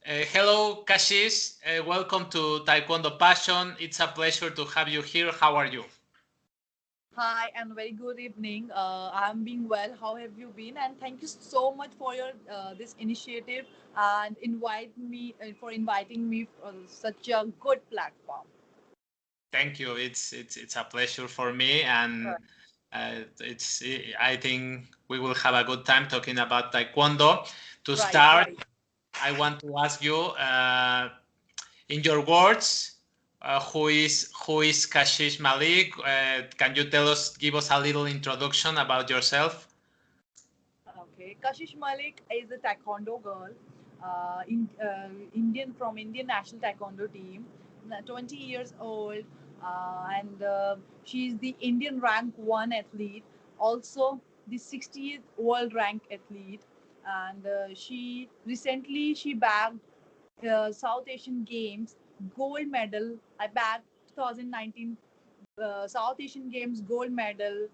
Hello, Kashish. Welcome to Taekwondo Passion. It's a pleasure to have you here. How are you? Hi and very good evening. I'm being well. How have you been? And thank you so much for your this initiative and inviting me for such a good platform. Thank you. It's a pleasure for me, and it's. I think we will have a good time talking about Taekwondo. To Right, start, right. I want to ask you, in your words, who is Kashish Malik? Can you give us a little introduction about yourself? Okay. Kashish Malik is a Taekwondo girl, Indian from Indian national Taekwondo team, 20 years old, and she's the Indian rank one athlete, also the 60th world rank athlete, and she bagged South Asian Games gold medal. I bagged 2019 South Asian Games gold medal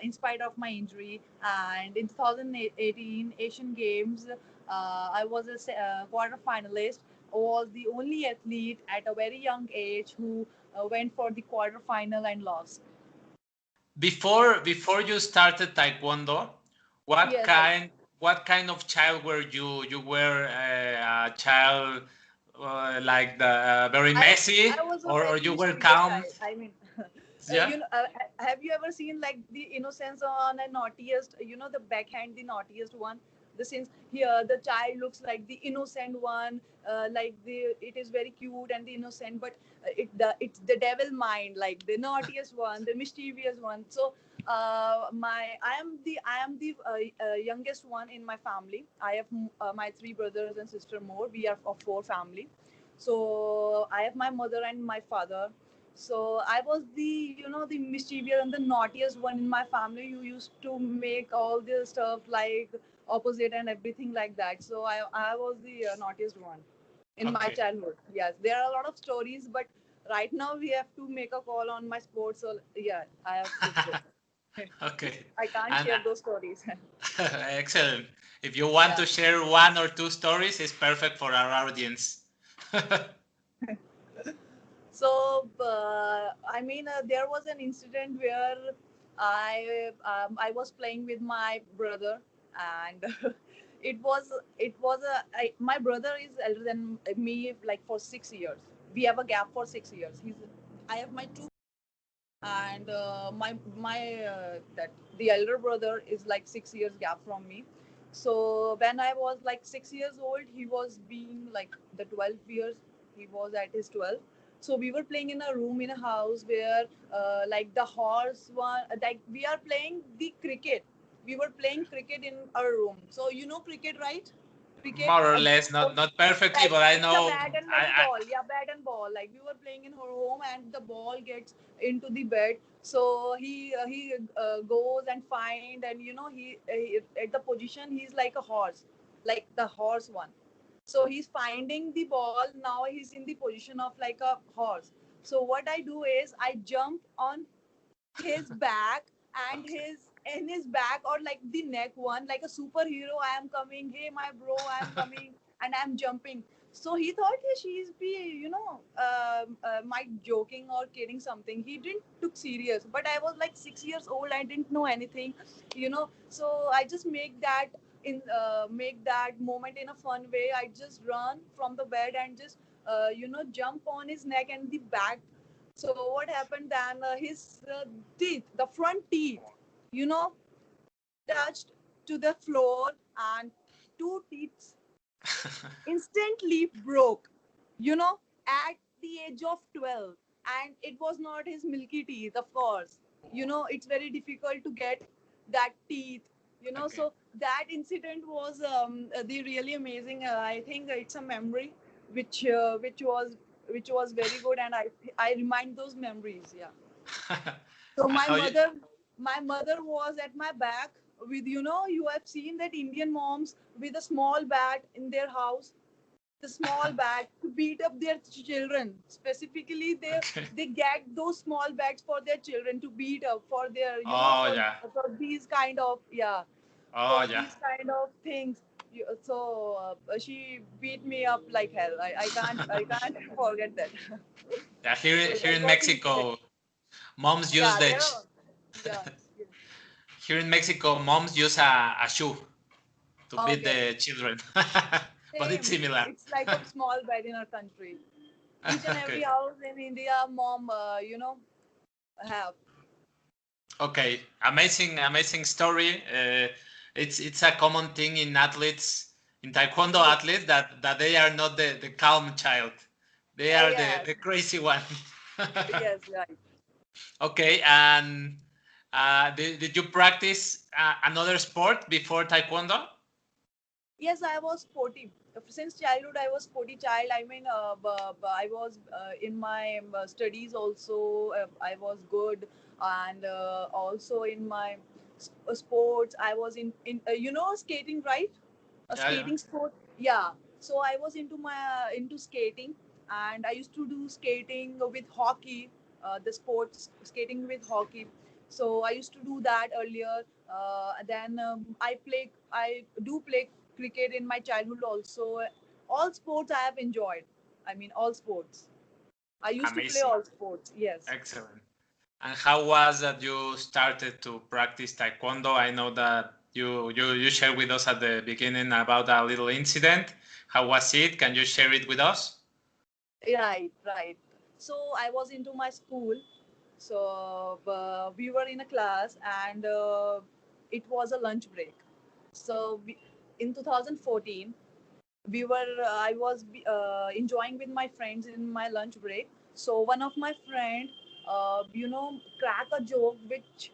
in spite of my injury. And in 2018 Asian Games, I was a quarter finalist. I was the only athlete at a very young age who went for the quarter final and lost. Before you started Taekwondo, what Yes, kind what kind of child were you? You were a child like the very I messy, I was a or very you were mischievous calm? child. I mean, Yeah. have you ever seen like the innocence on a naughtiest? The backhand, the naughtiest one. The sense here, the child looks like the innocent one, like it is very cute and the innocent, but it's the devil mind, like the naughtiest one, the mischievous one. So I am the youngest one in my family. I have my three brothers and sister more. We are of four family. So I have my mother and my father. So I was the mischievous and the naughtiest one in my family who used to make all the stuff like opposite and everything like that. So I was the naughtiest one in my Okay. childhood. Yes, there are a lot of stories, but right now we have to make a call on my sports. So yeah, I have to say. Okay. I can't And share those stories. excellent. If you want Yeah. to share one or two stories, it's perfect for our audience. So there was an incident where I was playing with my brother, and my brother is elder than me like for 6 years. We have a gap for 6 years. He's I have my two, and my that the elder brother is like 6 years gap from me. So when I was like 6 years old, he was being like the 12 years. He was at his 12. So we were playing in a room in a house where like the horse one, like we are playing the cricket. We were playing cricket in our room. So you know cricket, right? Cricket, More or less, not perfectly, like but I it's a know. bat and like a I ball. Yeah, bat and ball. Like we were playing in her home, and the ball gets into the bed. So he goes and find, and he at the position he's like a horse, like the horse one. So he's finding the ball. Now he's in the position of like a horse. So what I do is I jump on his back and okay. his in his back, or like the neck one, like a superhero. I am coming, hey my bro, I am coming, and I'm jumping. So he thought, hey, she's be might joking or kidding something. He didn't took serious, but I was like 6 years old. I didn't know anything. So I just make that moment in a fun way. I just run from the bed and just jump on his neck and the back. So what happened then? His teeth, the front teeth, you know, touched to the floor, and two teeth instantly broke. At the age of 12, and it was not his milky teeth, of course. It's very difficult to get that teeth. Okay. So that incident was the really amazing. I think it's a memory which uh, which was which was very good, and I remind those memories. Yeah. So my How you? mother, my mother was at my back with, you have seen that Indian moms with a small bat in their house, the small bat to beat up their children. Specifically, they Okay. they get those small bats for their children to beat up for their, Oh yeah. for these kind of, yeah, Oh for yeah. these kind of things. So she beat me up like hell. I can't forget that. Yeah, So here that in was the incident. Mexico, moms use Yeah, the there are. Yeah. Yeah. here in Mexico, moms use a shoe to beat Okay. the children, but it's Same. similar. It's like a small bed in our country. Each and every Okay. house in India, mom, have. Okay, amazing story. It's a common thing in athletes, in Taekwondo Yes. athletes, that they are not the calm child. They are Yes. the crazy one. Yes. Right. Okay, and did you practice another sport before Taekwondo? Yes, I was sporty. Since childhood, I was sporty child. I mean, I was in my studies also. I was good, and also in my sports, I was in skating, right? A Yeah, yeah. skating sport. Yeah. So I was into skating, and I used to do skating with hockey. The sports skating with hockey. So I used to do that earlier. Then I do play cricket in my childhood also. All sports I have enjoyed. I mean, all sports. I used to play Amazing, all sports. Yes. excellent. And how was that you started to practice Taekwondo? I know that you shared with us at the beginning about a little incident. How was it? Can you share it with us? Right, right. So I was into my school. So we were in a class, and it was a lunch break. So in 2014, I was enjoying with my friends in my lunch break. So one of my friend, crack a joke which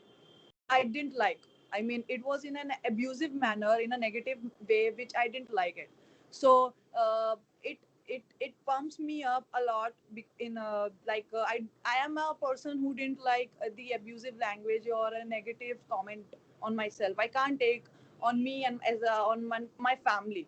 I didn't like. I mean, it was in an abusive manner, in a negative way, which I didn't like it. So it pumps me up a lot. In I am a person who didn't like the abusive language or a negative comment on myself. I can't take on me and on my family.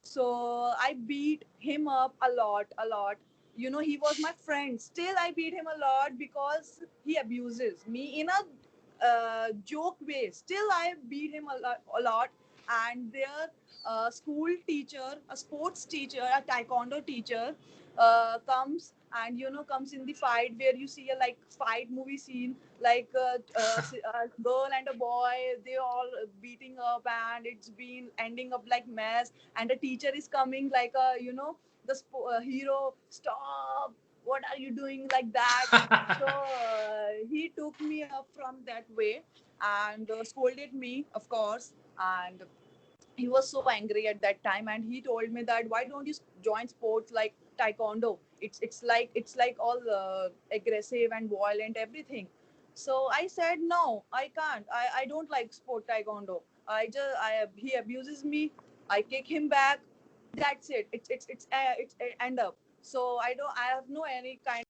So I beat him up a lot, a lot. He was my friend. Still, I beat him a lot because he abuses me in a joke way. Still, I beat him a lot. And their school teacher, a sports teacher, a taekwondo teacher, comes in the fight where you see a like fight movie scene, like a girl and a boy, they all beating up, and it's been ending up like mess. And the teacher is coming like the hero, stop, what are you doing, like that. So he took me up from that way, and scolded me, of course. And he was so angry at that time, and he told me that, why don't you join sports like taekwondo? It's like all aggressive and violent, everything. So I said, no, I can't. I don't like sport taekwondo. He abuses me, I kick him back, that's it. It's end up. So I have no any kind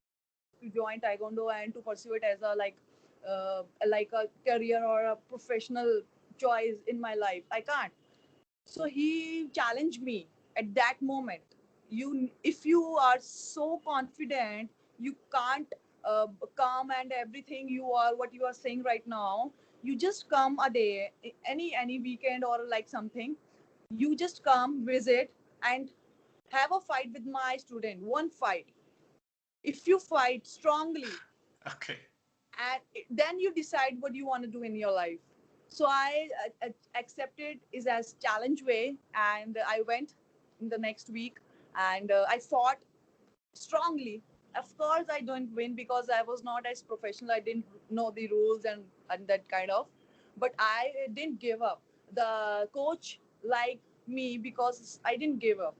to join taekwondo and to pursue it as a like a career or a professional choice in my life. I can't. So he challenged me at that moment. If you are so confident, you can't come and everything, you are what you are saying right now. You just come a day, any weekend or like something. You just come, visit, and have a fight with my student. One fight. If you fight strongly, Okay. and then you decide what you want to do in your life. So I accepted is as challenge way, and I went in the next week, and I fought strongly. Of course, I don't win because I was not as professional. I didn't know the rules and that kind of, but I didn't give up. The coach liked me because I didn't give up.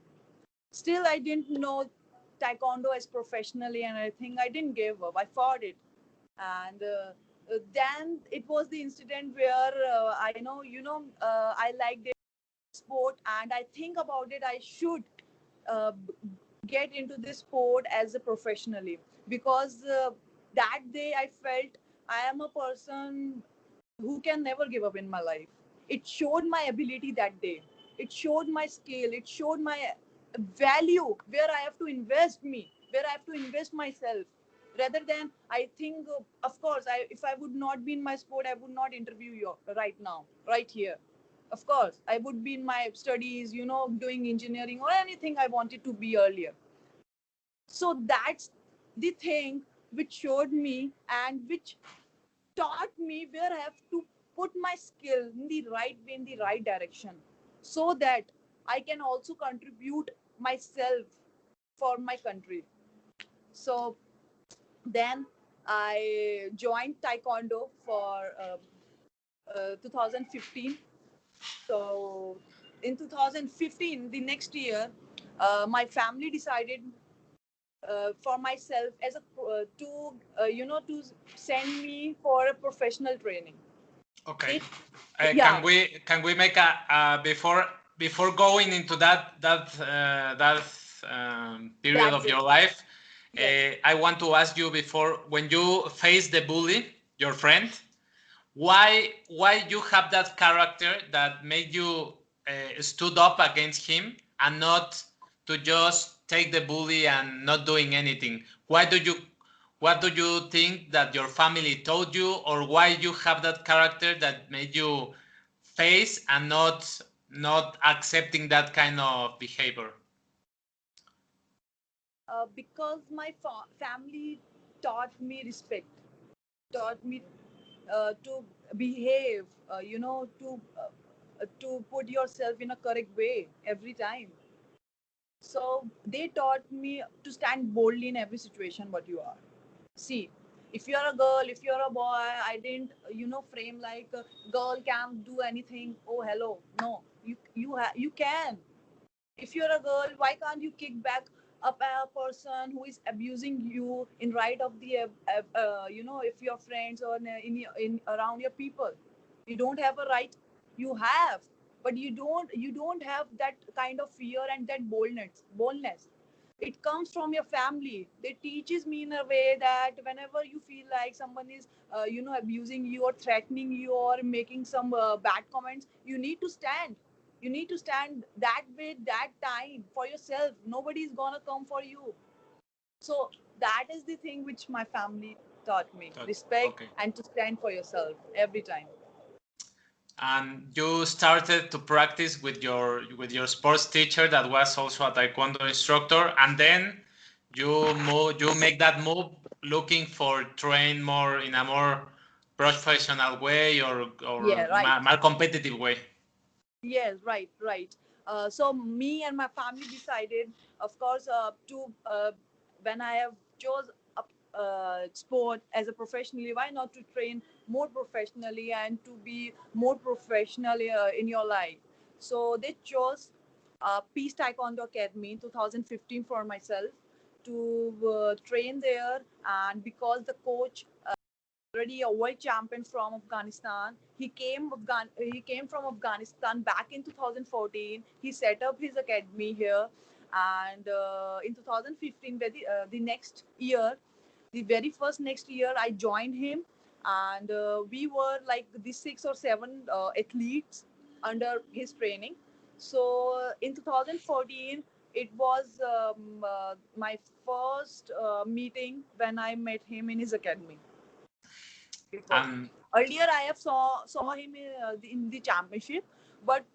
Still, I didn't know taekwondo as professionally, and I think I didn't give up. I fought it. And then it was the incident where I know, I liked it sport, and I think about it, I should uh, get into this sport as a professionally, because that day I felt I am a person who can never give up in my life. It showed my ability that day. It showed my skill. It showed my value, where I have to invest me, where I have to invest myself. Rather than, I think, of course, if I would not be in my sport, I would not interview you right now, right here. Of course, I would be in my studies, doing engineering or anything I wanted to be earlier. So that's the thing which showed me and which taught me where I have to put my skill in the right way, in the right direction, so that I can also contribute myself for my country. So then I joined Taekwondo for 2015. So in 2015, the next year, my family decided for myself as a to send me for a professional training. Okay. They, yeah, Can we make a before going into that period that's of it. your life? Yes. I want to ask you before when you face the bully, your friend, why you have that character that made you stood up against him and not to just take the bully and not doing anything? Why do you what do you think that your family told you, or why you have that character that made you face and not accepting that kind of behavior? Because my family taught me respect, taught me to behave, to put yourself in a correct way every time. So they taught me to stand boldly in every situation what you are. See, if you're a girl, if you're a boy, I didn't, frame like a girl can't do anything. Oh, hello. No, you can. If you're a girl, why can't you kick back up a person who is abusing you in right of the if your friends or in around your people? You don't have a right. You have, but you don't have that kind of fear and that boldness. It comes from your family. They teaches me in a way that whenever you feel like someone is abusing you or threatening you or making some bad comments, you need to stand that way, that time for yourself. Nobody is gonna come for you. So that is the thing which my family taught me: respect Okay. and to stand for yourself every time. And you started to practice with your sports teacher that was also a taekwondo instructor, and then you make that move looking for train more in a more professional way or Yeah, right. more competitive way. Yes, right, right. So me and my family decided, of course, to when I have chose a sport as a professionally, why not to train more professionally and to be more professional in your life? So they chose Peace Taekwondo Academy in 2015 for myself to train there, and because the coach already a world champion from Afghanistan. He came from Afghanistan back in 2014. He set up his academy here, and in 2015, the next year, the very first next year, I joined him, and we were like the 6 or 7 athletes under his training. So in 2014, it was my first meeting when I met him in his academy. It was And earlier I have saw him in the championship, but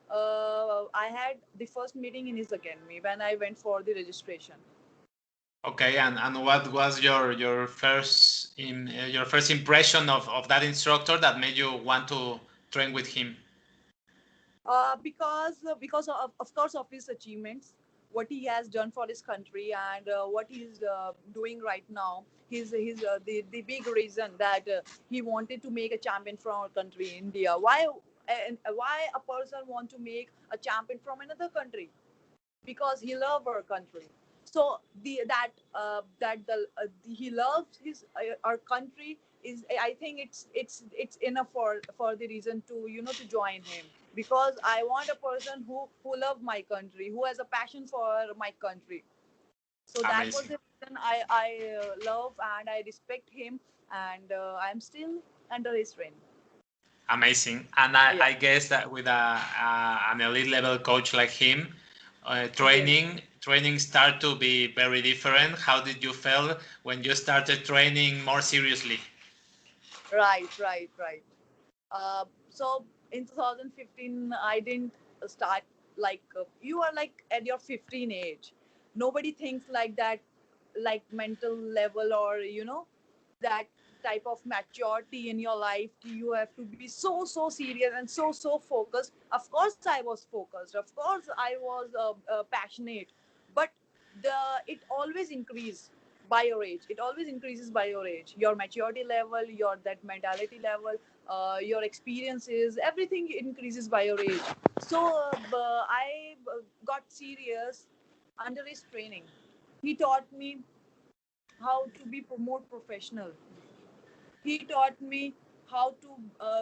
I had the first meeting in his academy when I went for the registration. okay, and what was your first impression of that instructor that made you want to train with him? Because of course of his achievements, what he has done for his country, and what he's doing right now. He's the big reason that he wanted to make a champion from our country, India. Why a person want to make a champion from another country? Because he loves our country. So he loves his our country is, I think it's enough for the reason to to join him, because I want a person who love my country, who has a passion for my country. So that was Amazing. the reason I love and I respect him, and I'm still under his training. Amazing. And Yeah. I guess that with an elite level coach like him, Yes. training start to be very different. How did you feel when you started training more seriously? Right. Right. Right. So in 2015 I didn't start like you are like at your 15 age. Nobody thinks like that, like mental level or that type of maturity in your life. You have to be so serious and so focused. Of course I was focused, of course I was passionate, but the it always increase by your age. It always increases by your age, your maturity level, your that mentality level, your experiences, everything increases by your age. So I got serious under his training. He taught me how to be more professional. He taught me how to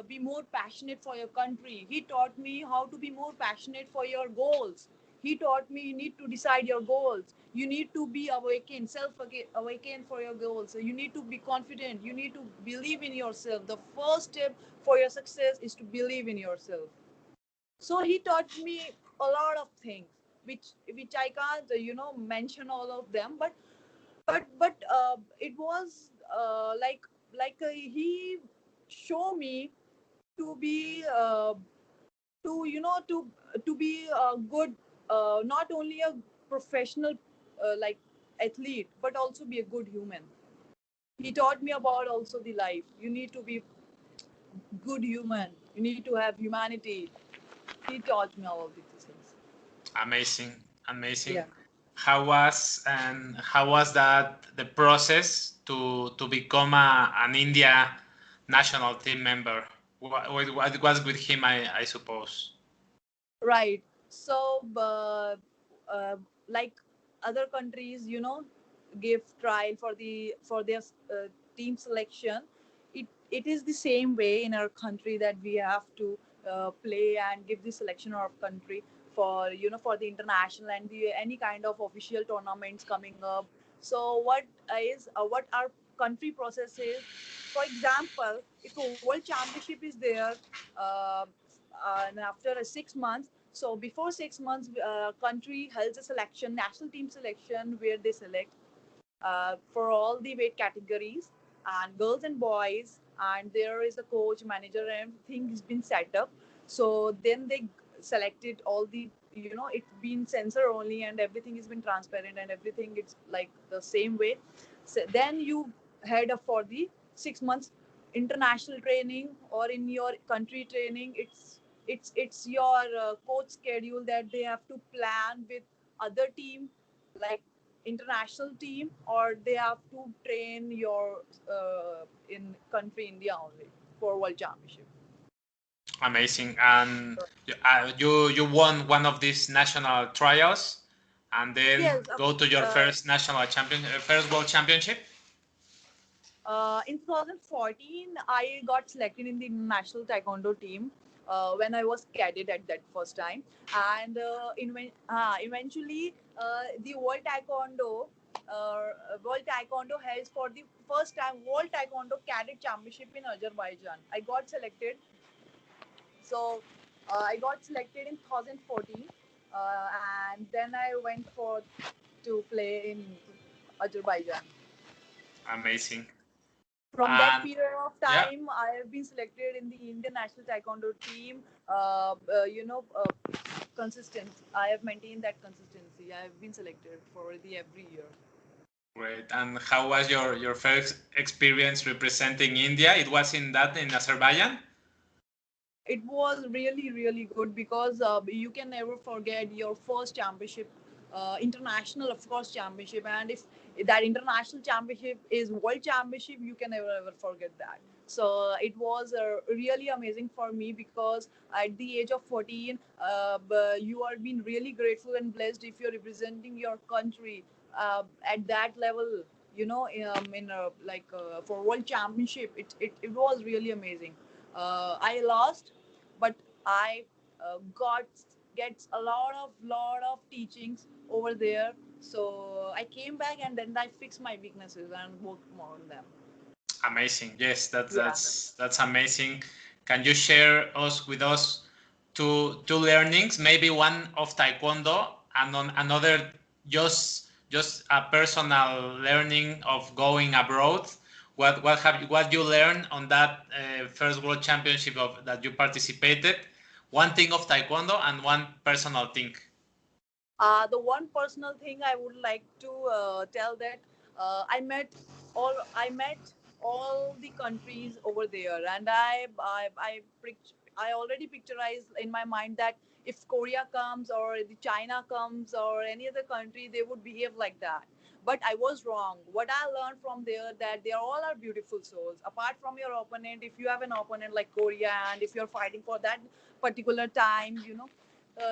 be more passionate for your country. He taught me how to be more passionate for your goals. He taught me you need to decide your goals. You need to be awakened, self awakened for your goals. So you need to be confident. You need to believe in yourself. The first step for your success is to believe in yourself. So he taught me a lot of things, which I can't mention all of them, but it was he show me to be to be a good, not only a professional like athlete, but also be a good human. He taught me about also the life. You need to be good human. You need to have humanity. He taught me all of these things. Amazing, amazing. Yeah. How was that the process to become an India national team member? What was with him, I suppose. Right. So, like other countries, give trial for their team selection. It is the same way in our country that we have to play and give the selection of country for for the international and the any kind of official tournaments coming up. So what our country process is? For example, if a world championship is there, uh, and after 6 months, so before 6 months, country holds a selection, national team selection, where they select for all the weight categories, and girls and boys, and there is a coach, manager, and everything has been set up. So then they selected all the it's been censor only, and everything has been transparent, and everything it's like the same way. So then you head up for the 6 months international training, or in your country training. It's your coach schedule that they have to plan with other team, like international team, or they have to train your in country India only for world championship. Amazing. And you won one of these national trials, and then Yes. go to your first national champion, first world championship. In 2014, I got selected in the national taekwondo team when I was cadet at that first time, and eventually the World Taekwondo held for the first time World Taekwondo Cadet Championship in Azerbaijan. I got selected, so I got selected in 2014, and then I went for to play in Azerbaijan. Amazing. From that And period of yeah, time, I have been selected in the Indian national taekwondo team. Consistency. I have maintained that consistency. I have been selected for the every year. great. And how was your first experience representing India? It was in Azerbaijan. It was really good because you can never forget your first championship, international, of course, championship. And if that international championship is world championship, you can never ever forget that. So it was really amazing for me, because at the age of 14, you are being really grateful and blessed if you're representing your country at that level. In for world championship, it was really amazing. I lost, but I got gets a lot of teachings over there. So I came back, and then I fixed my weaknesses and worked more on them. Amazing. Yes, that's Yeah. that's that's amazing. Can you share us with us two learnings? Maybe one of Taekwondo and on another just a personal learning of going abroad. What you learned on that first World Championship that you participated, one thing of Taekwondo and one personal thing. The one personal thing I would like to tell that I met all the countries over there, and I already picturized in my mind that if Korea comes or the China comes or any other country, they would behave like that. But I was wrong. What I learned from there that they all are beautiful souls. Apart from your opponent, if you have an opponent like Korea, and if you're fighting for that particular time,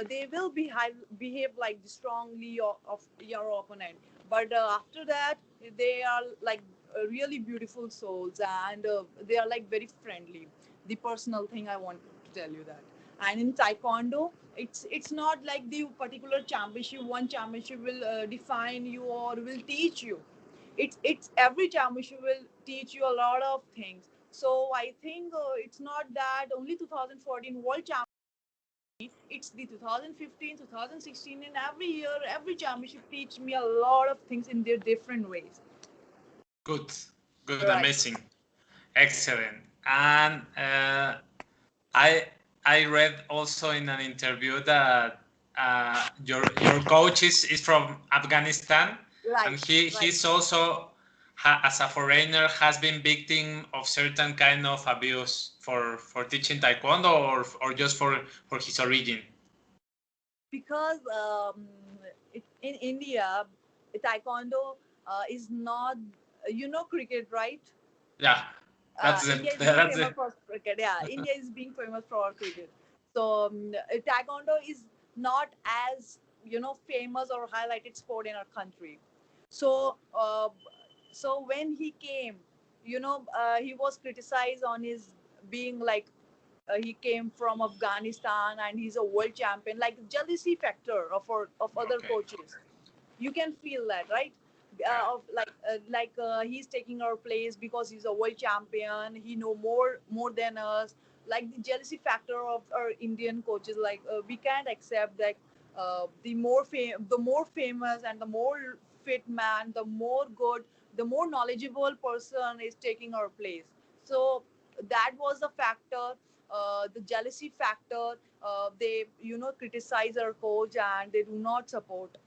they will behave like strongly of your opponent. But after that, they are like really beautiful souls, and they are like very friendly. The personal thing I want to tell you that. And in Taekwondo, it's not like the particular championship. One championship will define you or will teach you. It's every championship will teach you a lot of things. So I think it's not that only 2014 World Championship, it's the 2015, 2016, and every year, every championship teach me a lot of things in their different ways. Good, good, Right. amazing, excellent. And I I read also in an interview that your coach is from Afghanistan, and Right. Right. he's also as a foreigner has been victim of certain kind of abuse for teaching Taekwondo or just for his origin. Because in India, Taekwondo is not, cricket, right? Yeah, that's the India is being that's famous the for cricket. Yeah, India is being famous for cricket. So Taekwondo is not as famous or highlighted sport in our country. So so when he came, he was criticized on his being like he came from Afghanistan and he's a world champion, like jealousy factor of other okay. coaches. You can feel that, right? Yeah. Of like he's taking our place because he's a world champion. He know more than us. Like the jealousy factor of our Indian coaches, like we can't accept that the more famous and the more fit man, the more good, the more knowledgeable person is taking our place. So that was the factor, the jealousy factor. They criticize our coach and they do not support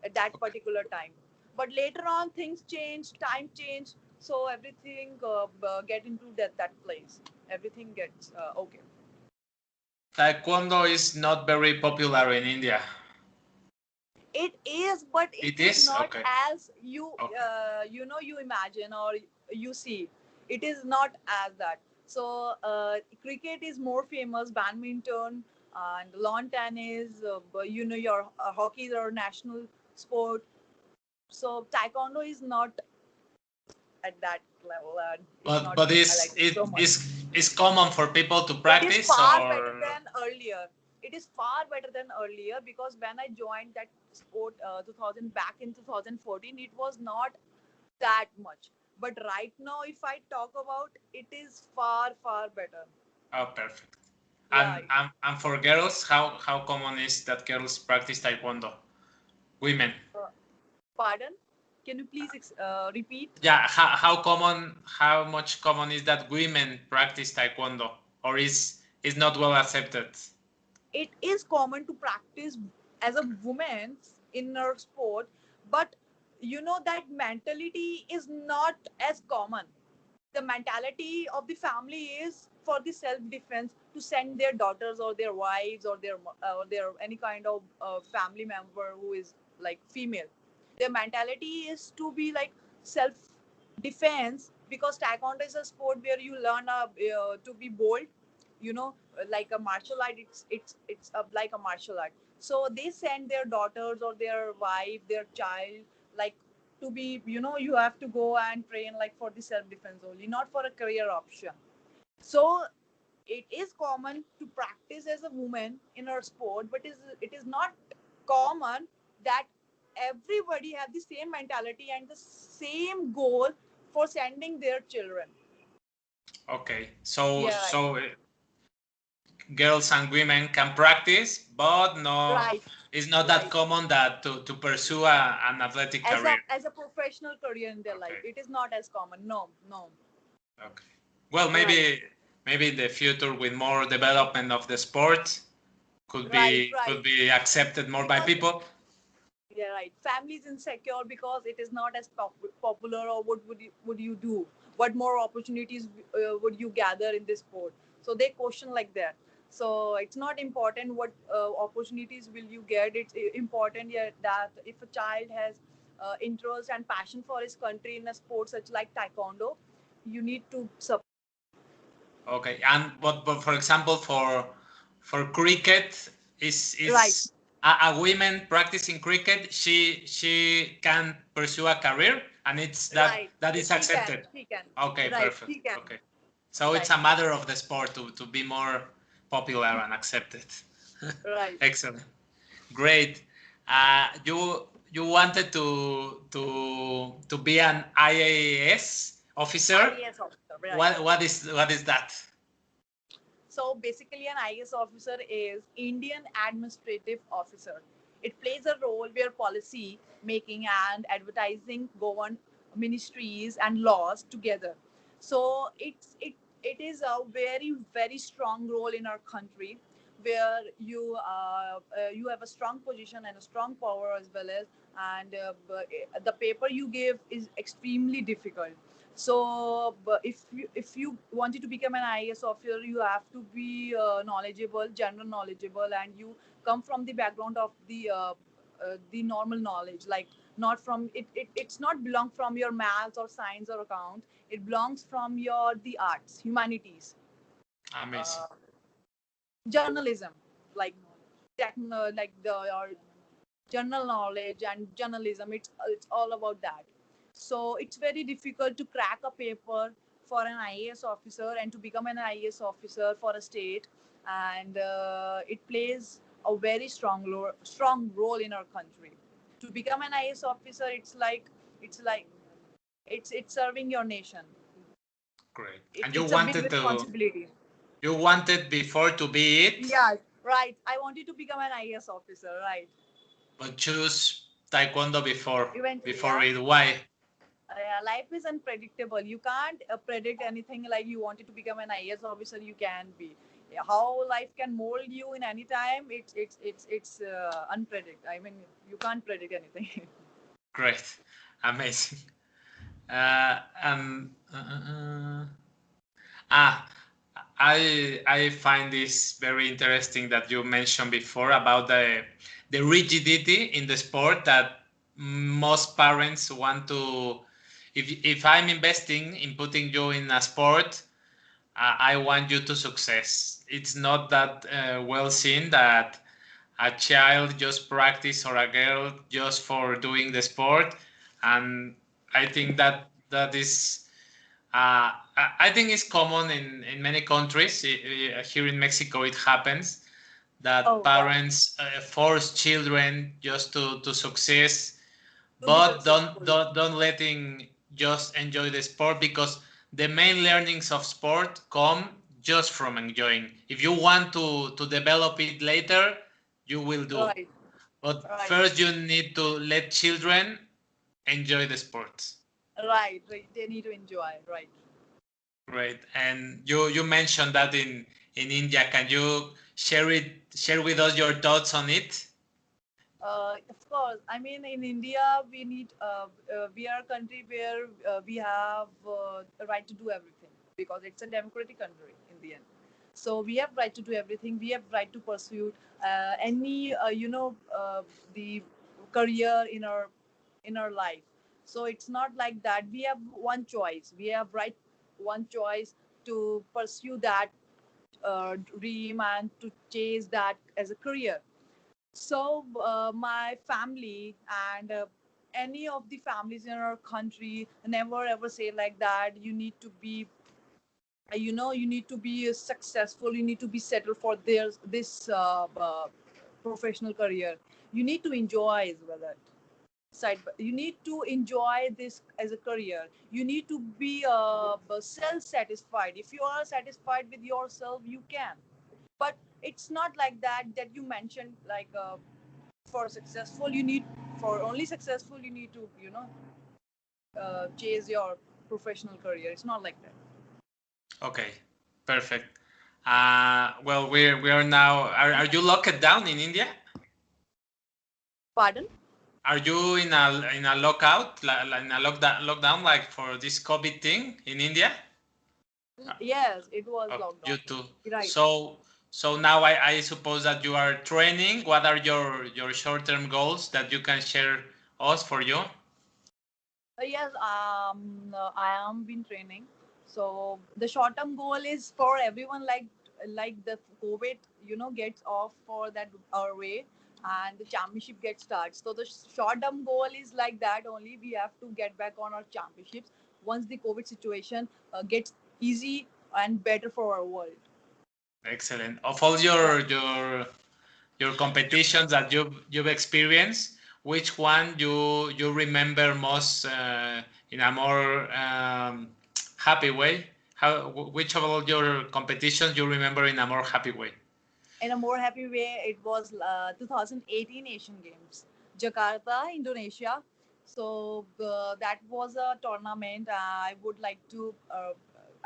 at that Okay. particular time. But later on, things change, time change, so everything get into that place. Everything gets okay. Taekwondo is not very popular in India. It is, but it It is is not okay. as Okay. you imagine or you see. It is not as that. So cricket is more famous, badminton and lawn tennis. Your hockey is our national sport. So taekwondo is not at that level, and it's not But being is highlighted it so much. is common for people to It is practice far better or than earlier. It is far better than earlier because when I joined that sport 2000 back in 2014, it was not that much. But right now, if I talk about, it is far better. oh perfect. Yeah. And for girls, how common is that girls practice Taekwondo? Women. Uh, Pardon? Can you please repeat? Yeah, how much common is that women practice Taekwondo or is not well accepted? It is common to practice as a woman in our sport, but that mentality is not as common. The mentality of the family is for the self defense, to send their daughters or their wives or their any kind of family member who is like female. Their mentality is to be like self defense, because taekwondo is a sport where you learn to be bold, like a martial art. It's like a martial art. So they send their daughters or their wife, their child, like to be, you have to go and train like for the self defense only, not for a career option. So it is common to practice as a woman in our sport, but it is not common that everybody have the same mentality and the same goal for sending their children. Okay, so Yeah, right. girls and women can practice, but no, Right. it's not that Right. common that to pursue an athletic As a career. as a professional career in their life, Okay, it is not as common. No, no. okay. Well, Right. maybe in the future with more development of the sport could Right, be accepted more by because people. yeah, right. Family is insecure because it is not as popular, or what would you do? What more opportunities would you gather in this sport? So they question like that. So it's not important what opportunities will you get. It's important, yeah, that if a child has interest and passion for his country in a sport such like taekwondo, you need to support. Okay, and but for example, for cricket, Right, is a woman practicing cricket, she can pursue a career, and it's right. that is She can, accepted. she can. Okay, Right, perfect. she can. Okay, so it's Right, a matter of the sport to be more popular and accepted. right. Excellent, great. You wanted to be an IAS officer. IAS officer, right. What is that? So basically, an IAS officer is Indian Administrative Officer. It plays a role where policy making and advertising govern ministries and laws together. So it is a very strong role in our country, where you have a strong position and a strong power as well as, and the paper you give is extremely difficult. So if you wanted to become an IAS officer, you have to be knowledgeable, general knowledgeable, and you come from the background of the normal knowledge, like not from it's not belong from your maths or science or account. It belongs from your the arts, humanities, Amazing. uh, journalism, like like the or general knowledge and journalism. It's all about that. So it's very difficult to crack a paper for an IAS officer and to become an IAS officer for a state, and it plays a very strong role in our country. To become an IAS officer, it's like it's serving your nation. Great. it, And it's a big responsibility. you wanted before to be it, Yeah, right. I wanted to become an IAS officer, right? but choose Taekwondo Eventually, before yeah. it. Why? Life is unpredictable. You can't predict anything. Like you wanted to become an IAS officer, you can be. Yeah, how life can mold you in any time, it's unpredict. I mean, you can't predict anything. Great. Amazing. And ah, I find this very interesting that you mentioned before about the rigidity in the sport that most parents want to. If I'm investing in putting you in a sport, I want you to success. It's not that well seen that a child just practice or a girl just for doing the sport, and I think that is I think it's common in many countries. Here in Mexico, it happens that Oh, wow. parents force children just to success, To be but successful. don't letting just enjoy the sport, because the main learnings of sport come just from enjoying. If you want to develop it later, you will do, Right, but right, first you need to let children enjoy the sports. right. They need to enjoy. Right. Great. And you mentioned that in India. Can you share with us your thoughts on it? Of course. I mean, in India, we are a country where we have the right to do everything because it's a democratic country in the end. So we have right to do everything. We have right to pursue any, the career in our life. So it's not like that. We have one choice. We have right one choice to pursue that dream and to chase that as a career. So my family and any of the families in our country never ever say like that. You need to be, you need to be successful. You need to be settled for this professional career. You need to enjoy as well that side. You need to enjoy this as a career. You need to be self satisfied. If you are satisfied with yourself, you can. But it's not like that you mentioned, like for successful you need, for only successful you need to chase your professional career. It's not like that. Okay. Perfect. Well, we are now. Are you locked down in India? Pardon? Are you in a lockout, in a lockdown, like for this COVID thing in India? Yes, it was Oh, you lockdown. too. Right. So now I suppose that you are training. What are your short-term goals that you can share us for you? Yes, I am been training. So the short term goal is for everyone, like the COVID, gets off for that our way, and the championship gets started. So the short term goal is like that only. We have to get back on our championships once the COVID situation gets easy and better for our world. Excellent. Of all your competitions that you've experienced, which one you remember most in a more happy way? Which of all your competitions you remember in a more happy way? In a more happy way, it was 2018 Asian Games, Jakarta, Indonesia. So that was a tournament. I would like to.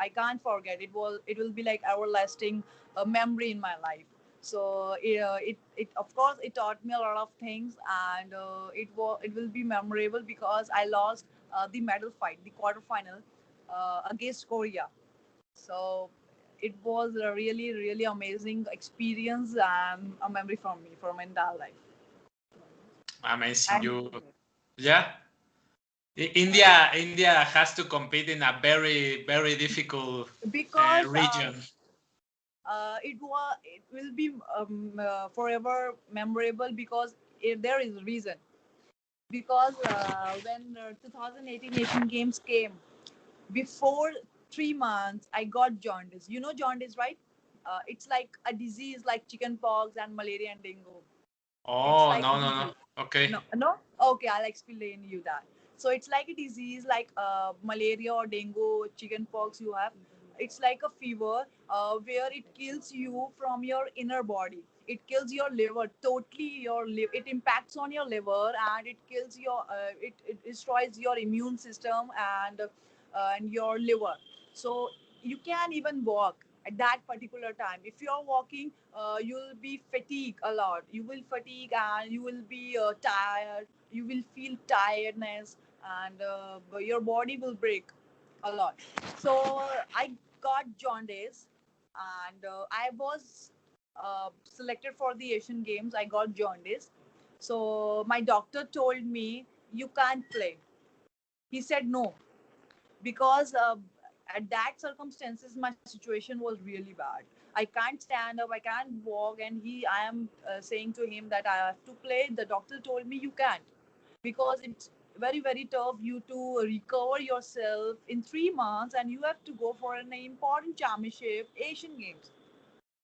I can't forget. It will be like everlasting memory in my life. So it of course it taught me a lot of things, and it will be memorable because I lost the medal fight, the quarterfinal against Korea. So it was a really, really amazing experience and a memory for me for my entire life. Amazing. And You, yeah. India has to compete in a very difficult because region. it will be forever memorable because there is a reason. Because when 2018 Asian Games came, before 3 months, I got jaundice. You know jaundice, right? It's like a disease like chickenpox and malaria and dengue. It's Oh, like a no, no, no. disease. Okay. No. Okay, I'll explain you that. So it's like a disease like malaria or dengue, chickenpox. You have. It's like a fever where it kills you from your inner body. It kills your liver totally. It impacts on your liver and it kills your. It destroys your immune system and your liver. So you can't even walk at that particular time. If you're walking, you'll be fatigued a lot. You will fatigue and you will be tired. You will feel tiredness and your body will break a lot. So I got jaundice and I was selected for the Asian Games. I got jaundice. So my doctor told me you can't play. He said no because at that circumstances my situation was really bad. I can't stand up, I can't walk, and I am saying to him that I have to play. The doctor told me you can't because it's very tough you to recover yourself in 3 months and you have to go for an important championship, Asian Games.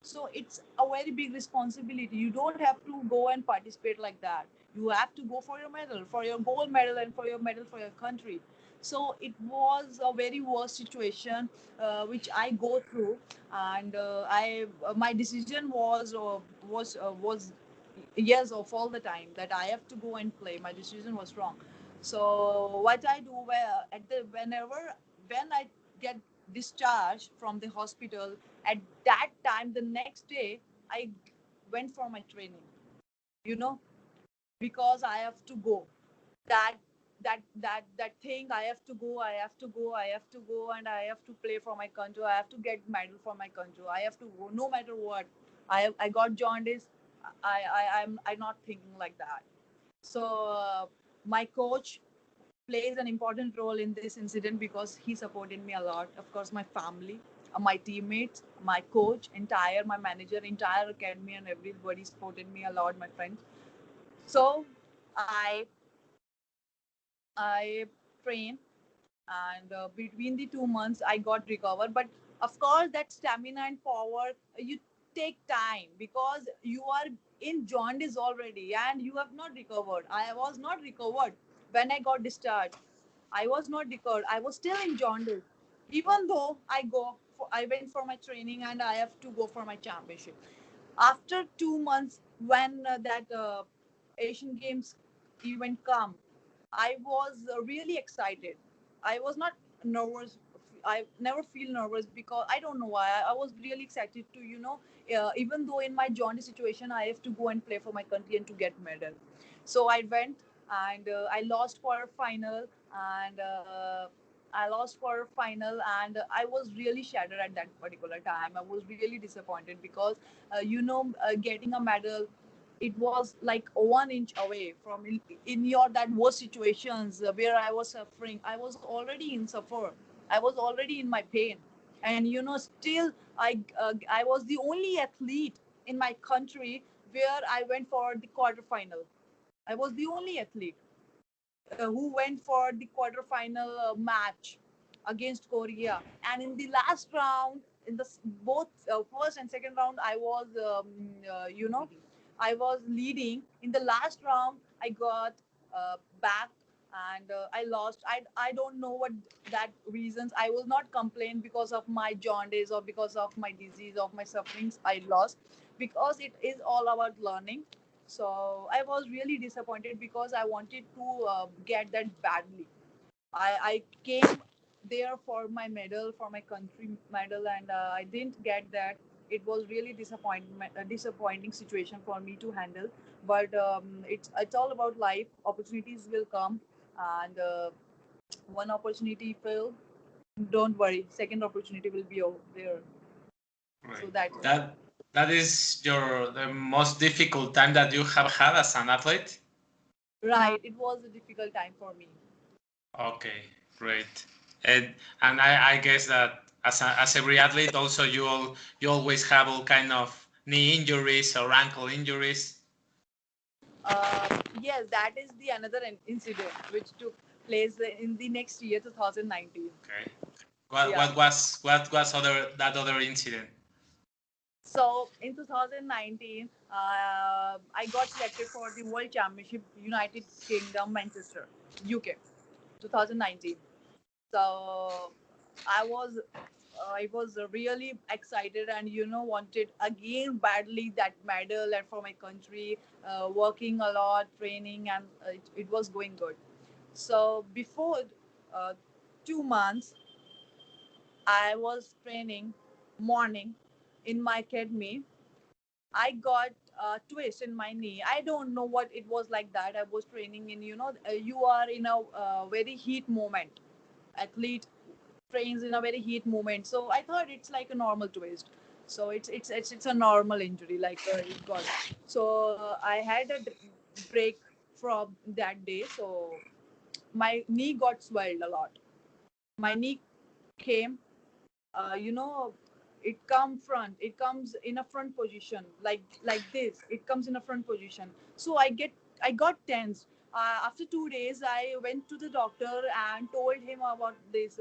So it's a very big responsibility. You don't have to go and participate like that. You have to go for your medal, for your gold medal, and for your medal for your country. So it was a very worst situation which I go through, and I my decision was yes of all the time that I have to go and play. My decision was wrong. So what I do when I get discharged from the hospital, at that time the next day I went for my training, you know because I have to go. That that that that thing, I have to go, and I have to play for my country. I have to get medal for my country. I have to go no matter what. I got jaundice. I'm not thinking like that. So my coach plays an important role in this incident because he supported me a lot. Of course, my family, my teammates, my coach, my manager, entire academy, and everybody supported me a lot. My friends. So I I trained, and between the 2 months I got recovered. But of course, that stamina and power you take time because you are in jaundice already and you have not recovered. I was not recovered when I got discharged. I was not recovered. I was still in jaundice, even though I went for my training and I have to go for my championship. After 2 months, when that Asian Games event come, I was really excited. I was not nervous. I never feel nervous because I don't know why. I was really excited to, even though in my jaundice situation, I have to go and play for my country and to get medal. So I went, and I lost for a final, and I lost for a final, and I was really shattered at that particular time. I was really disappointed because, getting a medal, it was like 1 inch away from in your that worst situations where I was suffering. I was already in suffer. I was already in my pain, and still I was the only athlete in my country where I went for the quarterfinal. I was the only athlete who went for the quarterfinal match against Korea. And in the last round, in the both first and second round, I was, I was leading. In the last round, I got back, and I lost. I don't know what that reasons. I will not complain because of my jaundice or because of my disease, of my sufferings. I lost because it is all about learning. So I was really disappointed because I wanted to get that badly. I came there for my medal, for my country medal, and I didn't get that. It was really disappointing situation for me to handle. But it's all about life. Opportunities will come, and one opportunity failed. Don't worry, second opportunity will be there. So Right. that's it. That is your the most difficult time that you have had as an athlete. Right. It was a difficult time for me. Okay, great. And I guess that as every athlete, also you always have all kind of knee injuries or ankle injuries. Yes, that is the another incident which took place in the next year, 2019. Okay. Yeah. What was other incident? So in 2019, I got selected for the World Championship, United Kingdom, Manchester, UK, 2019. So I was really excited, and wanted again badly that medal and for my country, working a lot, training, and it was going good. So before uh, 2 months, I was training morning in my academy. I got a twist in my knee. I don't know what it was like that. I was training in, you are in a very heat moment. Athlete trains in a very heat moment. So I thought it's like a normal twist. So it's a normal injury, like it got. So I had a break from that day. So my knee got swelled a lot. My knee came, you know it comes in a front position, like this. It comes in a front position. So I got tense. After 2 days, I went to the doctor and told him about this.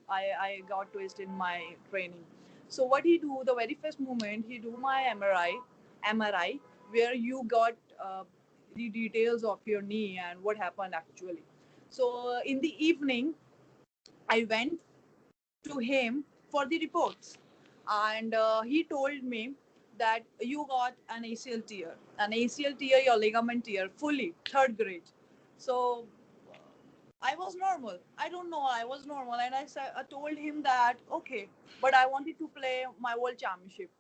I got twist in my training. So what he do, the very first moment, he do my MRI, where you got the details of your knee and what happened actually. So in the evening, I went to him for the reports, and he told me that you got an ACL tear, your ligament tear, fully third grade. So I was normal. I don't know. I was normal, and I told him that okay, but I wanted to play my world championship.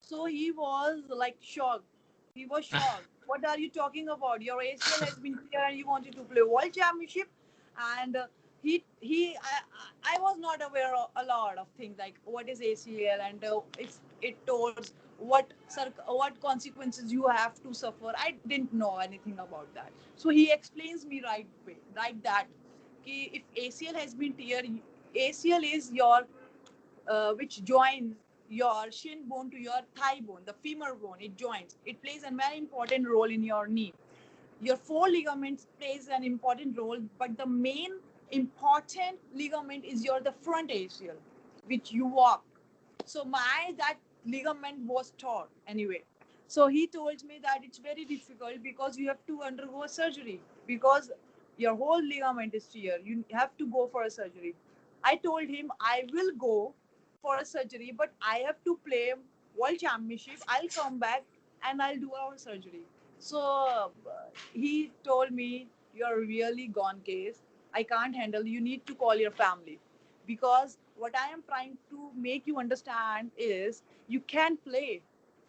So he was like shocked. He was shocked. What are you talking about? Your ACL has been clear and you wanted to play world championship. And I was not aware of a lot of things like what is ACL, and if it told what consequences you have to suffer. I didn't know anything about that. So he explains me right way, like that. If ACL has been tear, ACL is your which joins your shin bone to your thigh bone, the femur bone. It joins. It plays a very important role in your knee. Your four ligaments plays an important role, but the main important ligament is your the front ACL, which you walk. So my that ligament was torn anyway. So he told me that it's very difficult because you have to undergo a surgery because your whole ligament is tear. You have to go for a surgery. I told him I will go for a surgery, but I have to play world championship. I'll come back and I'll do our surgery. So he told me, you're really gone case. I can't handle. You need to call your family because what I am trying to make you understand is you can play.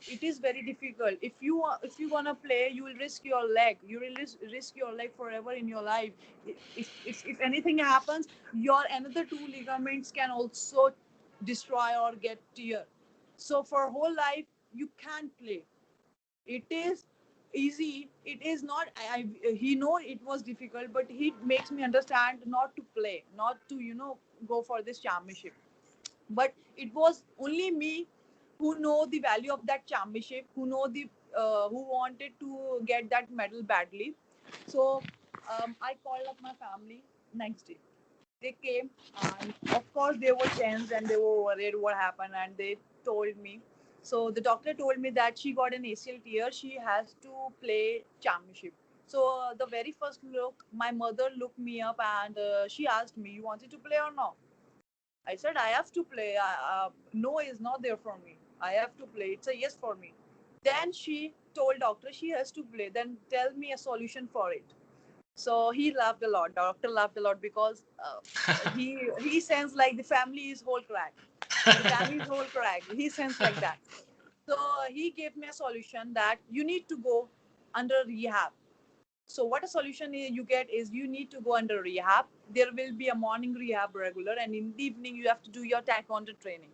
It is very difficult. If you gonna play, you will risk your leg. You will risk your leg forever in your life. If anything happens, your another two ligaments can also destroy or get tear. So for whole life, you can't play. It is easy. It is not. He know it was difficult, but he makes me understand not to play, not to go for this championship. But it was only me who know the value of that championship, who know the who wanted to get that medal badly. So I called up my family next day. They came, and of course they were tense and they were worried what happened, and they told me. So the doctor told me that she got an ACL tear. She has to play championship. So the very first look, my mother looked me up and she asked me, "You wanted to play or not?" I said, "I have to play. No is not there for me. I have to play. It's a yes for me." Then she told doctor she has to play. Then tell me a solution for it. So he laughed a lot. Doctor laughed a lot because he sensed like the family is whole crack. The family is whole crack. He sensed like that. So he gave me a solution that you need to go under rehab. So what a solution you get is you need to go under rehab. There will be a morning rehab regular, and in the evening you have to do your taekwondo training.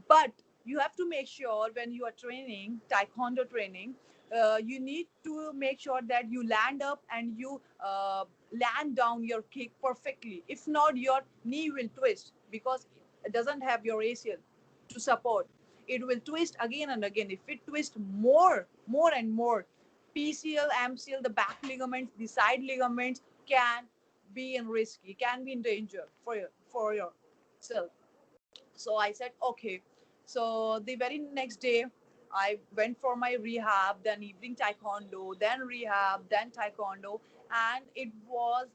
But you have to make sure when you are training taekwondo training, you need to make sure that you land up and you land down your kick perfectly. If not, your knee will twist because it doesn't have your ACL to support. It will twist again and again. If it twists more and more, PCL, MCL, the back ligaments, the side ligaments can be in risky, can be in danger for yourself. So I said, okay. So the very next day, I went for my rehab, then evening taekwondo, then rehab, then taekwondo. And it was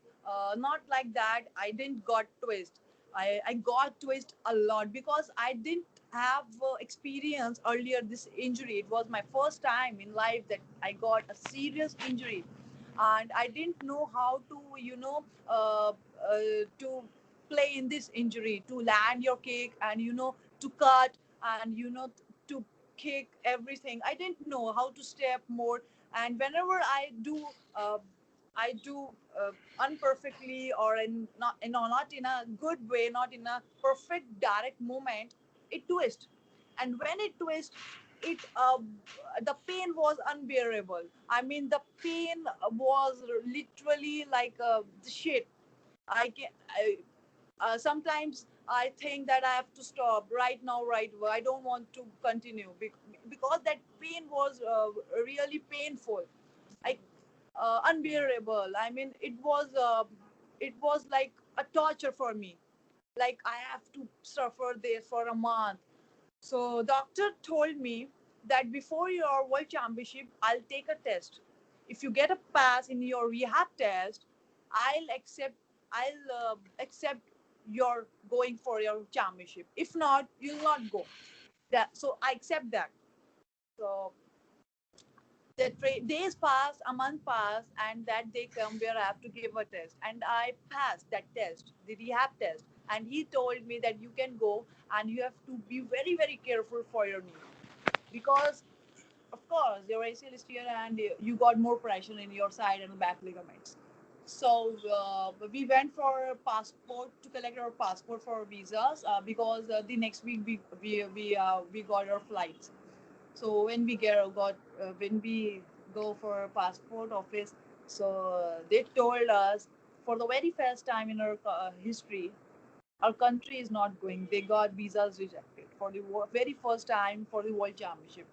not like that. I didn't got twist. I got twist a lot because I didn't have experience earlier this injury. It was my first time in life that I got a serious injury. And I didn't know how to, to play in this injury, to land your kick and to cut and to kick everything. I didn't know how to step more. And whenever uh, I do unperfectly or in not not in a good way, not in a perfect direct moment, it twists. And when it twists, it the pain was unbearable. I mean, the pain was literally like shit. I can. Sometimes I think that I have to stop right now, right away. I don't want to continue because that pain was really painful. I unbearable. I mean, it was like a torture for me. Like I have to suffer this for a month. So doctor told me that before your world championship, I'll take a test. If you get a pass in your rehab test, I'll accept. I'll accept your going for your championship. If not, you'll not go. That so I accept that. So the days pass, a month pass, and that day come where I have to give a test, and I passed that test, the rehab test. And he told me that you can go, and you have to be very very careful for your knee because of course your ACL is here and you got more pressure in your side and back ligaments. So we went for passport to collect our passport for visas because the next week we got our flights. So when we go for passport office, so they told us for the very first time in our history, our country is not going. They got visas rejected for the very first time for the world championship,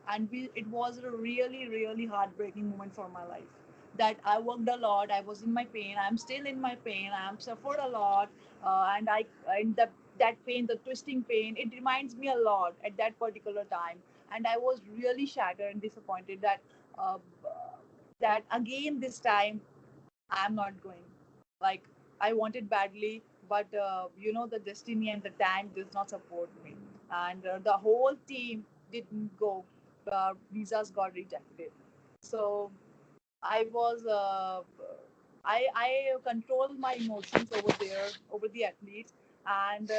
and it was a really really heartbreaking moment for my life. That I worked a lot. I was in my pain. I'm still in my pain. I'm suffered a lot, and that pain, the twisting pain, it reminds me a lot at that particular time. And I was really shattered and disappointed uh, that again this time I'm not going. Like I wanted badly, but the destiny and the time does not support me, and the whole team didn't go. Visas got rejected, so I was I controlled my emotions over there over the athletes. and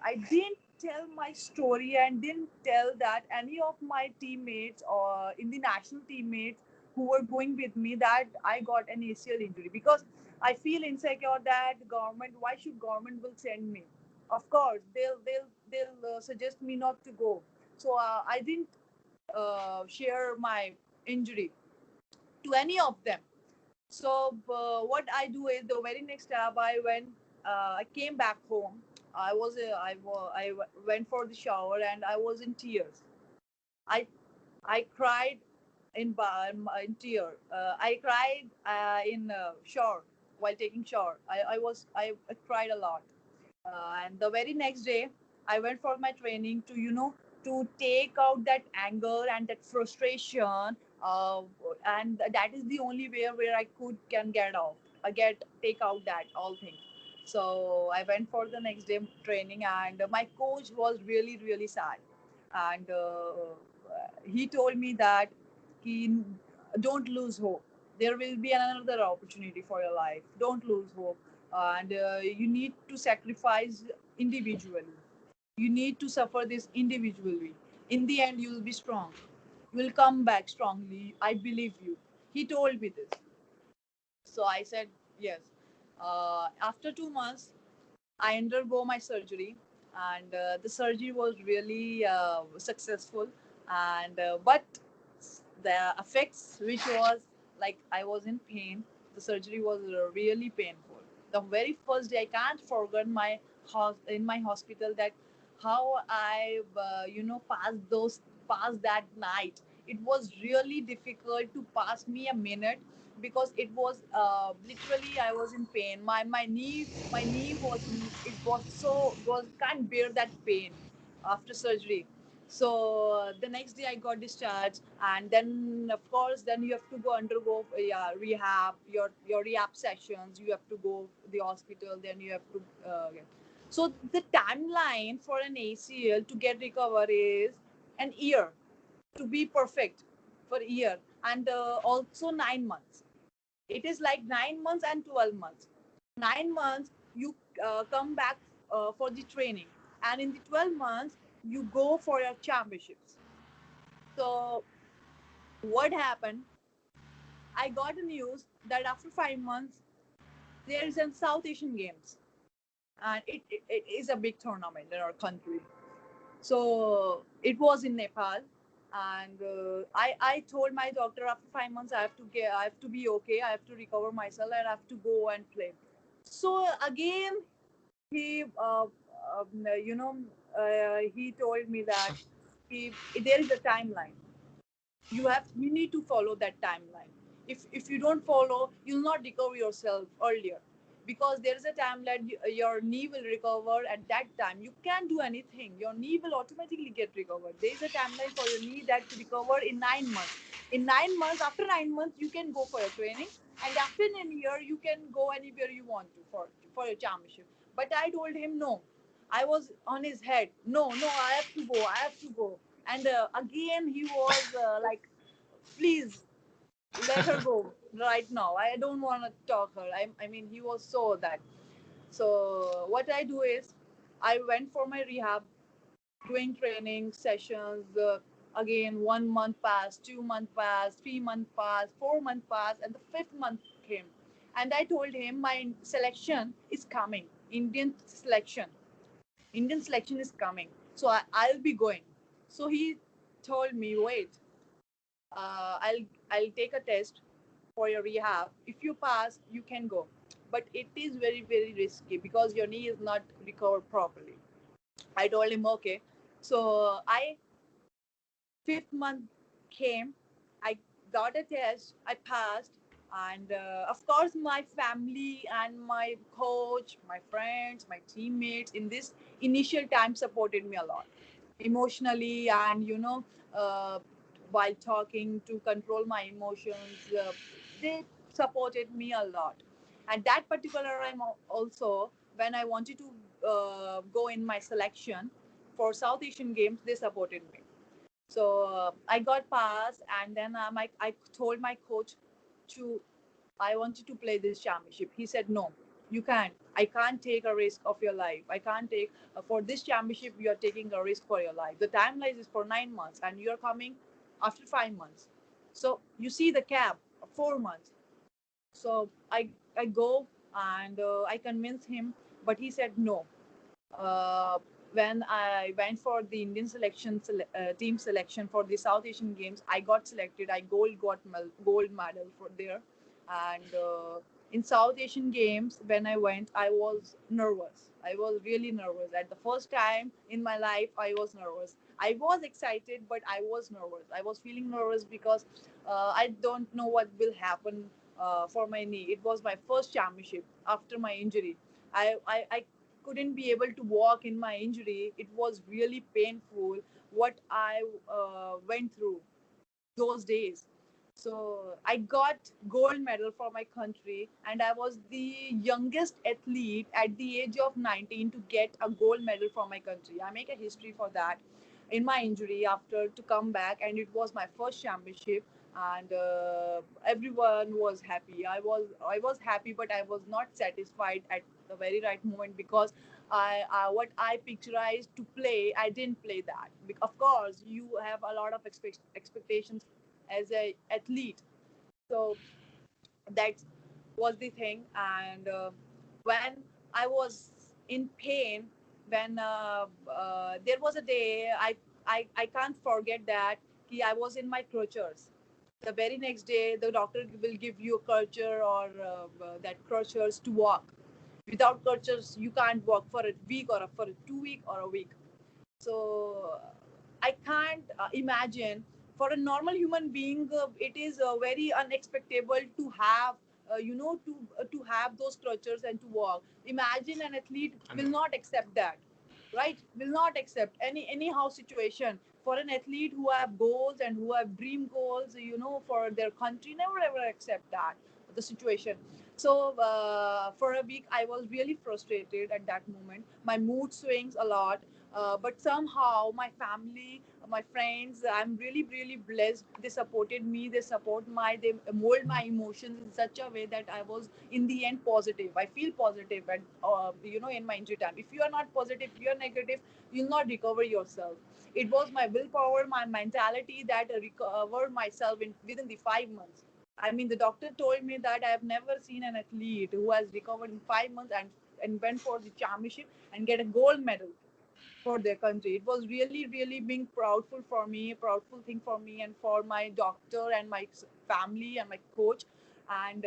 I didn't tell my story and didn't tell that any of my teammates or in the national teammates who were going with me that I got an ACL injury, because I feel insecure that government, why should government will send me? Of course they'll suggest me not to go. So I didn't share my injury to any of them. So what I do is the very next step I went, I came back home. I went for the shower and I was in tears. I I cried in tear. I cried in shower while taking shower. I cried a lot. And the very next day, I went for my training to to take out that anger and that frustration. And that is the only way where I could can get off. I get take out that all things. So I went for the next day training, and my coach was really sad, and he told me that he, don't lose hope. There will be another opportunity for your life. Don't lose hope, and you need to sacrifice individually. You need to suffer this individually. In the end, you will be strong. You will come back strongly. I believe you. He told me this. So I said yes. After 2 months, I undergo my surgery, and the surgery was really successful. And but the effects, which was like I was in pain, the surgery was really painful. The very first day, I can't forget my in my hospital that how I passed that night. It was really difficult to pass me a minute, because it was literally I was in pain. My knee was, it was so was can't bear that pain after surgery. So the next day I got discharged, and then of course then you have to go undergo rehab, your rehab sessions. You have to go to the hospital, then you have to so the timeline for an ACL to get recover is an year, to be perfect for a year, and also 9 months. It is like 9 months and 12 months. 9 months you come back for the training, and in the 12 months you go for your championships. So what happened? I got the news that after 5 months there is a South Asian Games, and it is a big tournament in our country. So it was in Nepal, and I told my doctor after 5 months I have to be okay. I have to recover myself. I have to go and play. So again, he he told me that there is a timeline. You need to follow that timeline. If you don't follow, you'll not recover yourself earlier, because there is a time that your knee will recover. At that time you can't do anything, your knee will automatically get recovered. There is a timeline for your knee that to recover in 9 months. In 9 months, after 9 months you can go for your training, and after a year you can go anywhere you want to for your championship. But I told him no. I was on his head. No, no, I have to go. I have to go. And again, he was like, please let her go right now. I don't want to talk her. I mean, he was so that. So what I do is, I went for my rehab, doing training sessions. Again, 1 month passed, 2 month passed, 3 month passed, 4 month passed, and the fifth month came. And I told him my selection is coming. Selection. Indian selection is coming. So I'll be going. So he told me, wait, I'll take a test for your rehab. If you pass, you can go. But it is very risky because your knee is not recovered properly. I told him okay. So I fifth month came. I got a test. I passed, and of course my family and my coach, my friends, my teammates in this initial time supported me a lot emotionally, and uh, while talking to control my emotions, they supported me a lot. And that particular time also, when I wanted to go in my selection for South Asian Games, they supported me. So I got passed, and then I told my coach to I wanted to play this championship. He said no. You can't. I can't take a risk of your life. I can't take for this championship. You are taking a risk for your life. The timeline is for 9 months, and you are coming after 5 months. So you see the cap 4 months. So I go and I convince him, but he said no. uh, when I went for the Indian team selection for the South Asian Games, I got selected. I gold medal for there, and in South Asian Games when I went, I was nervous. I was really nervous. At the first time in my life, I was nervous. I was excited, but I was nervous. I was feeling nervous because I don't know what will happen for my knee. It was my first championship after my injury. I couldn't be able to walk in my injury. It was really painful what I went through those days. So I got gold medal for my country, and I was the youngest athlete at the age of 19 to get a gold medal for my country. I make a history for that in my injury after to come back, and it was my first championship, and everyone was happy. I was happy, but I was not satisfied at the very right moment because I what I picturized to play, I didn't play that. Of course, you have a lot of expectations as a athlete. So that was the thing. And when I was in pain, when there was a day I can't forget that I was in my crutches. The very next day, the doctor will give you a crutcher or that crutchers to walk. Without crutches, you can't walk for a week or for a 2 week or a week. So I can't imagine for a normal human being, it is very unexpectable to have to have those crutches and to walk. Imagine an athlete will not accept that, right? Will not accept anyhow situation. For an athlete who have goals and who have dream goals, for their country, never ever accept that the situation. So for a week I was really frustrated at that moment. My mood swings a lot, but somehow my family, my friends, I'm really really blessed. They supported me. They mold my emotions in such a way that I was in the end positive. I feel positive, and in my injury time, if you are not positive, you are negative, you'll not recover yourself. It was my willpower, my mentality that recovered myself within the 5 months. I mean, the doctor told me that I have never seen an athlete who has recovered in 5 months and went for the championship and get a gold medal for their country. It was really, really being proudful for me, a proudful thing for me and for my doctor and my family and my coach. And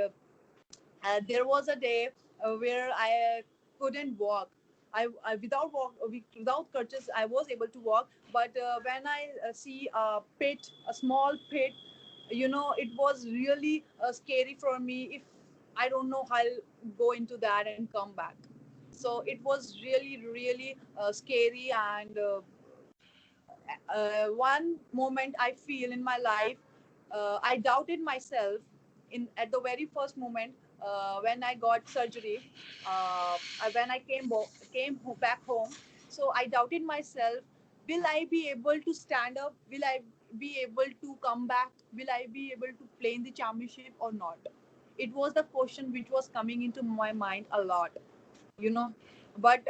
there was a day where I couldn't walk. I without crutches, I was able to walk. But when I see a small pit, it was really scary for me. If I don't know, I'll go into that and come back. So it was really, really scary. And one moment I feel in my life, I doubted myself in at the very first moment when I got surgery. When I back home, so I doubted myself. Will I be able to stand up? Will I be able to come back? Will I be able to play in the championship or not? It was the question which was coming into my mind a lot, you know. But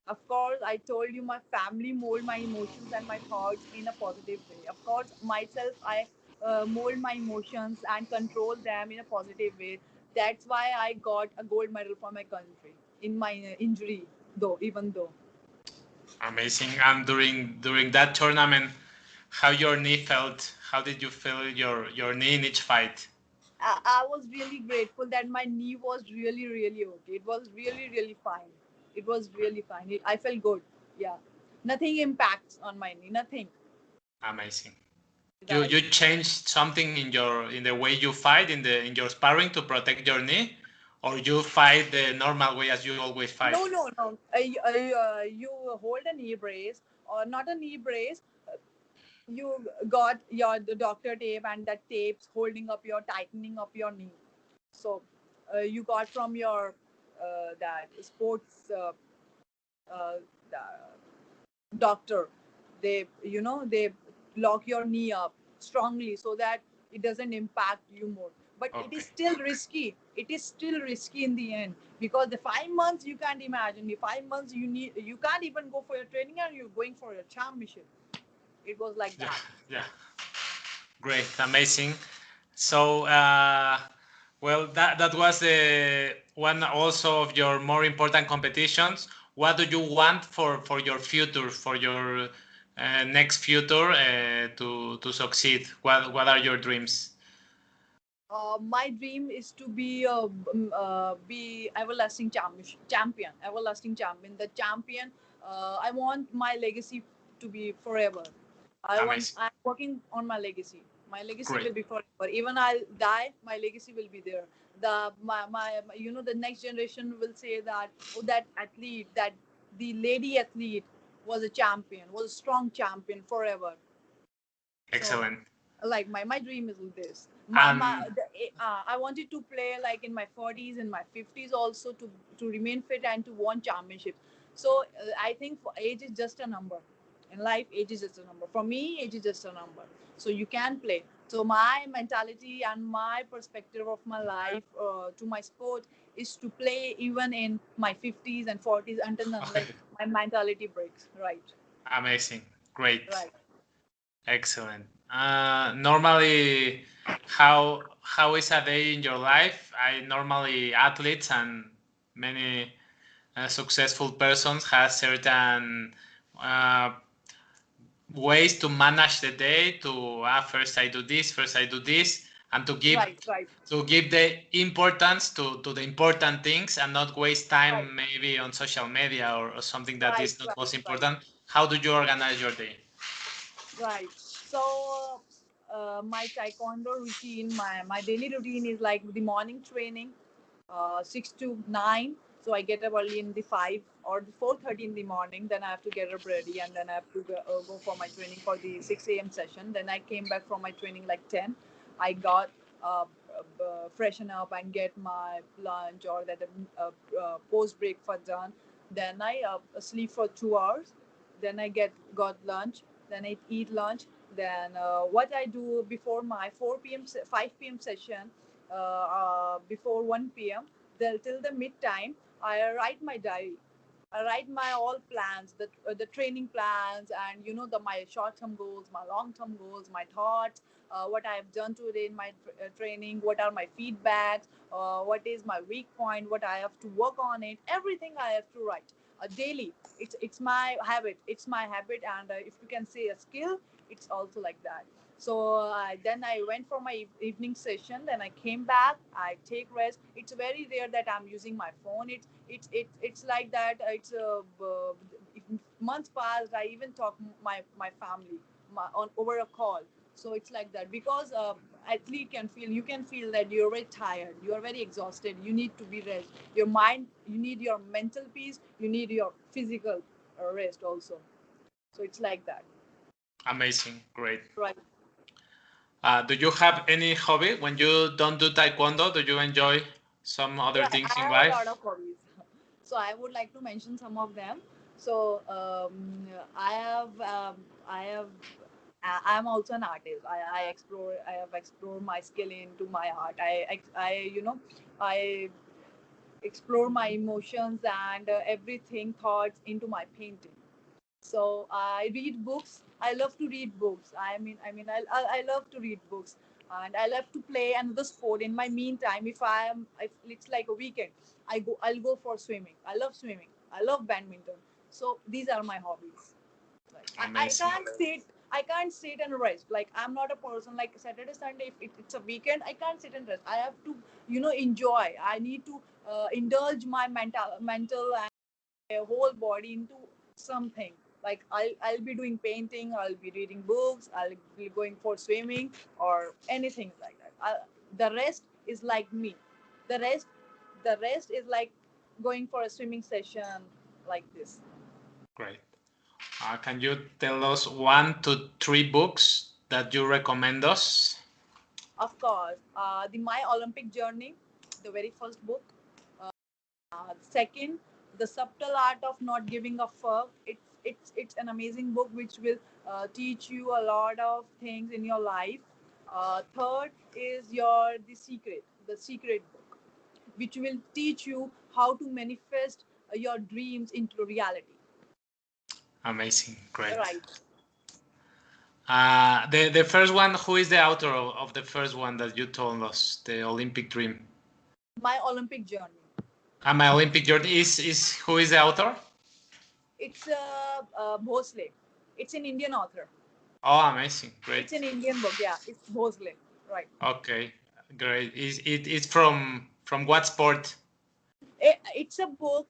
of course, I told you, my family mold my emotions and my thoughts in a positive way. Of course, myself, I mold my emotions and control them in a positive way. That's why I got a gold medal for my country in my injury, though, even though. Amazing. And during that tournament, how your knee felt? How did you feel your knee in each fight? I was really grateful that my knee was really, really okay. It was really, really fine. It was really fine. I felt good. Yeah. Nothing impacts on my knee. Nothing. Amazing. You Right. you changed something in the way you fight in your sparring to protect your knee, or you fight the normal way as you always fight? No, no, no. You hold a knee brace or not a knee brace. You got the doctor tape, and that tape's holding up your tightening up your knee. So you got from your that sports uh, doctor. They lock your knee up strongly so that it doesn't impact you more. but it Okay. is still risky. It is still risky in the end, because the 5 months, you can't imagine. The 5 months, you can't even go for your training and you're going for your championship. It was like Yeah. that. Yeah. Great. Amazing. So, well, that was the one also of your more important competitions. What do you want for your future, for your next future to succeed? What are your dreams? My dream is to be everlasting champion. The champion. I want my legacy to be forever. Amazing. I'm working on my legacy. My legacy Great. will be forever. Even I'll die, my legacy will be there. The next generation will say that, oh, that athlete, that the lady athlete was a champion, was a strong champion forever. So, Excellent. like, my dream is this. And I wanted to play like in my 40s and my 50s also, to remain fit and to win championships. So I think age is just a number in life. Age is just a number for me. Age is just a number. So you can play. So my mentality and my perspective of my life, to my sport, is to play even in my 50s and 40s, until unless okay. my mentality breaks. Right. Amazing. Great. Right. Excellent. Normally, how is a day in your life? I normally athletes and many successful persons have certain uh, ways to manage the day. To first I do this, first I do this, and Right. Right. to give the importance to the important things and not waste Right. time maybe on social media or something that Right. is not Right. most Right. important. How do you organize your day? Right. So, my taekwondo routine, my daily routine is like the morning training, 6 to 9. So I get up early in the 5 or the 4:30 in the morning. Then I have to get up ready, and then I have to go for my training for the 6 a.m. session. Then I came back from my training like 10. I got freshen up and get my lunch, or that post breakfast done. Then I sleep for 2 hours. Then I got lunch. Then I eat lunch. Then what I do before my 4 p.m. 5 p.m. session, before 1 p.m. Till the mid time, I write my diary. I write my all plans, the training plans, and my short term goals, my long term goals, my thoughts, what I have done today in my training, what are my feedbacks, what is my weak point, what I have to work on it. Everything I have to write daily. It's my habit. It's my habit, and if you can say a skill, it's also like that. So then I went for my evening session. Then I came back. I take rest. It's very rare that I'm using my phone. It's like that. If months passed, I even talk my family on over a call. So it's like that, because athlete you can feel that you're very tired, you're very exhausted, you need to be rest. Your mind, you need your mental peace, you need your physical rest also. So it's like that. Amazing, great. Right. Do you have any hobby when you don't do taekwondo? Do you enjoy some other Right. things I in have a lot life? of hobbies. So I would like to mention some of them. So I have I'm also an artist. I have explored my skill into my art. I explore my emotions and everything thoughts into my painting. So I read books. I love to read books. I love to read books, and I love to play another sport in my meantime. If it's like a weekend, I'll go for swimming. I love swimming. I love badminton. So these are my hobbies. Like, I Amazing. can't sit. I can't sit and rest. Like, I'm not a person like Saturday, Sunday. If it's a weekend, I can't sit and rest. I have to, enjoy. I need to indulge my mental and whole body into something. Like, I'll be doing painting. I'll be reading books. I'll be going for swimming or anything like that. The rest is like me. The rest, the rest is like going for a swimming session like this. Great. Can you tell us 1 to 3 books that you recommend us? Of course, the My Olympic Journey, the very first book. Second, The Subtle Art of Not Giving a Fuck. It's an amazing book which will teach you a lot of things in your life. Third is the secret book, which will teach you how to manifest your dreams into reality. Amazing, great. Right. The first one, who is the author of the first one that you told us, the Olympic Dream? My Olympic journey. My Olympic Journey is who is the author? It's Bhosle. It's an Indian author. Oh, amazing, It's great. an Indian book. Yeah, it's Bhosle. Right. Okay, great. It's from what sport? It's a book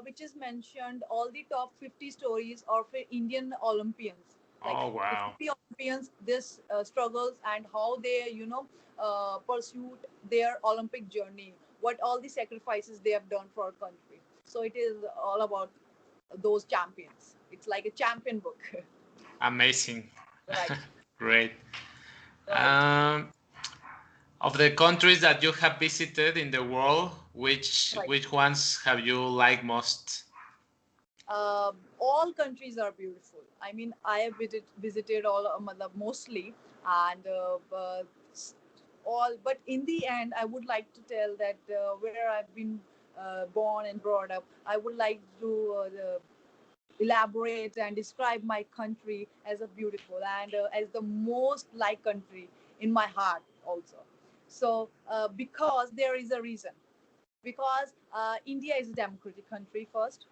which is mentioned all the top 50 stories of Indian Olympians. Like Oh, the wow. 50 Olympians, this struggles and how they, pursued their Olympic journey. What all the sacrifices they have done for our country. So it is all about those champions. It's like a champion book. Amazing. Right. Great. Right. Um, of the countries that you have visited in the world, Right. which ones have you liked most? All countries are beautiful. I mean, I have visited all mostly, and all. But in the end, I would like to tell that where I've been born and brought up, I would like to elaborate and describe my country as a beautiful and as the most like country in my heart also. So because there is a reason, because India is a democratic country first.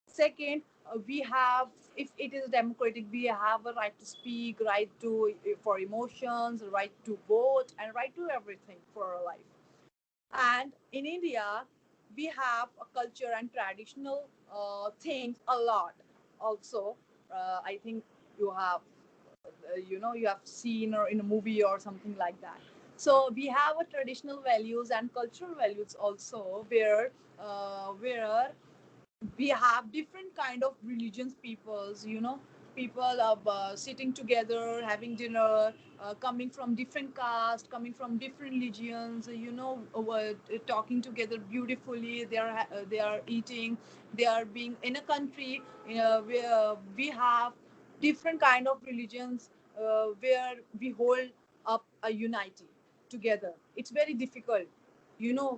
Second, we have, if it is democratic, we have a right to speak, right to for emotions, right to vote, and right to everything for our life. And in India, we have a culture and traditional things a lot. Also, I think you have, you have seen or in a movie or something like that. So we have a traditional values and cultural values also, where we have different kind of religions peoples, people of sitting together having dinner, coming from different caste, coming from different religions, talking together beautifully. They are eating, they are being in a country where we have different kind of religions, where we hold up a unity together. It's very difficult,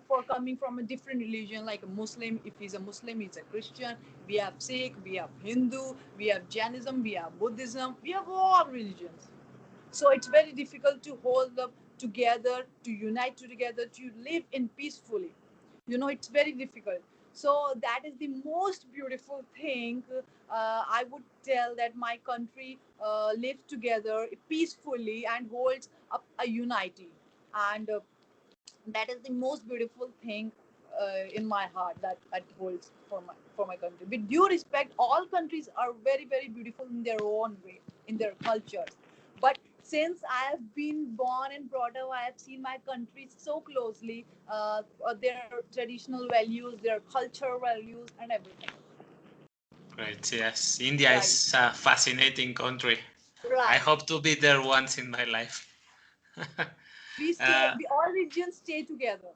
for coming from a different religion, like a Muslim. If he's a Muslim, he's a Christian. We have Sikh, we have Hindu, we have Jainism, we have Buddhism, we have all religions. So it's very difficult to hold them together, to unite together, to live in peacefully. It's very difficult. So that is the most beautiful thing. I would tell that my country lives together peacefully and holds up a unity. And that is the most beautiful thing in my heart, that holds for my country. With due respect, all countries are very very beautiful in their own way, in their cultures. But since I have been born and brought up, I have seen my country so closely, their traditional values, their cultural values, and everything. Great. Yes, India Right. is a fascinating country. I Right. hope to be there once in my life. We all regions stay together.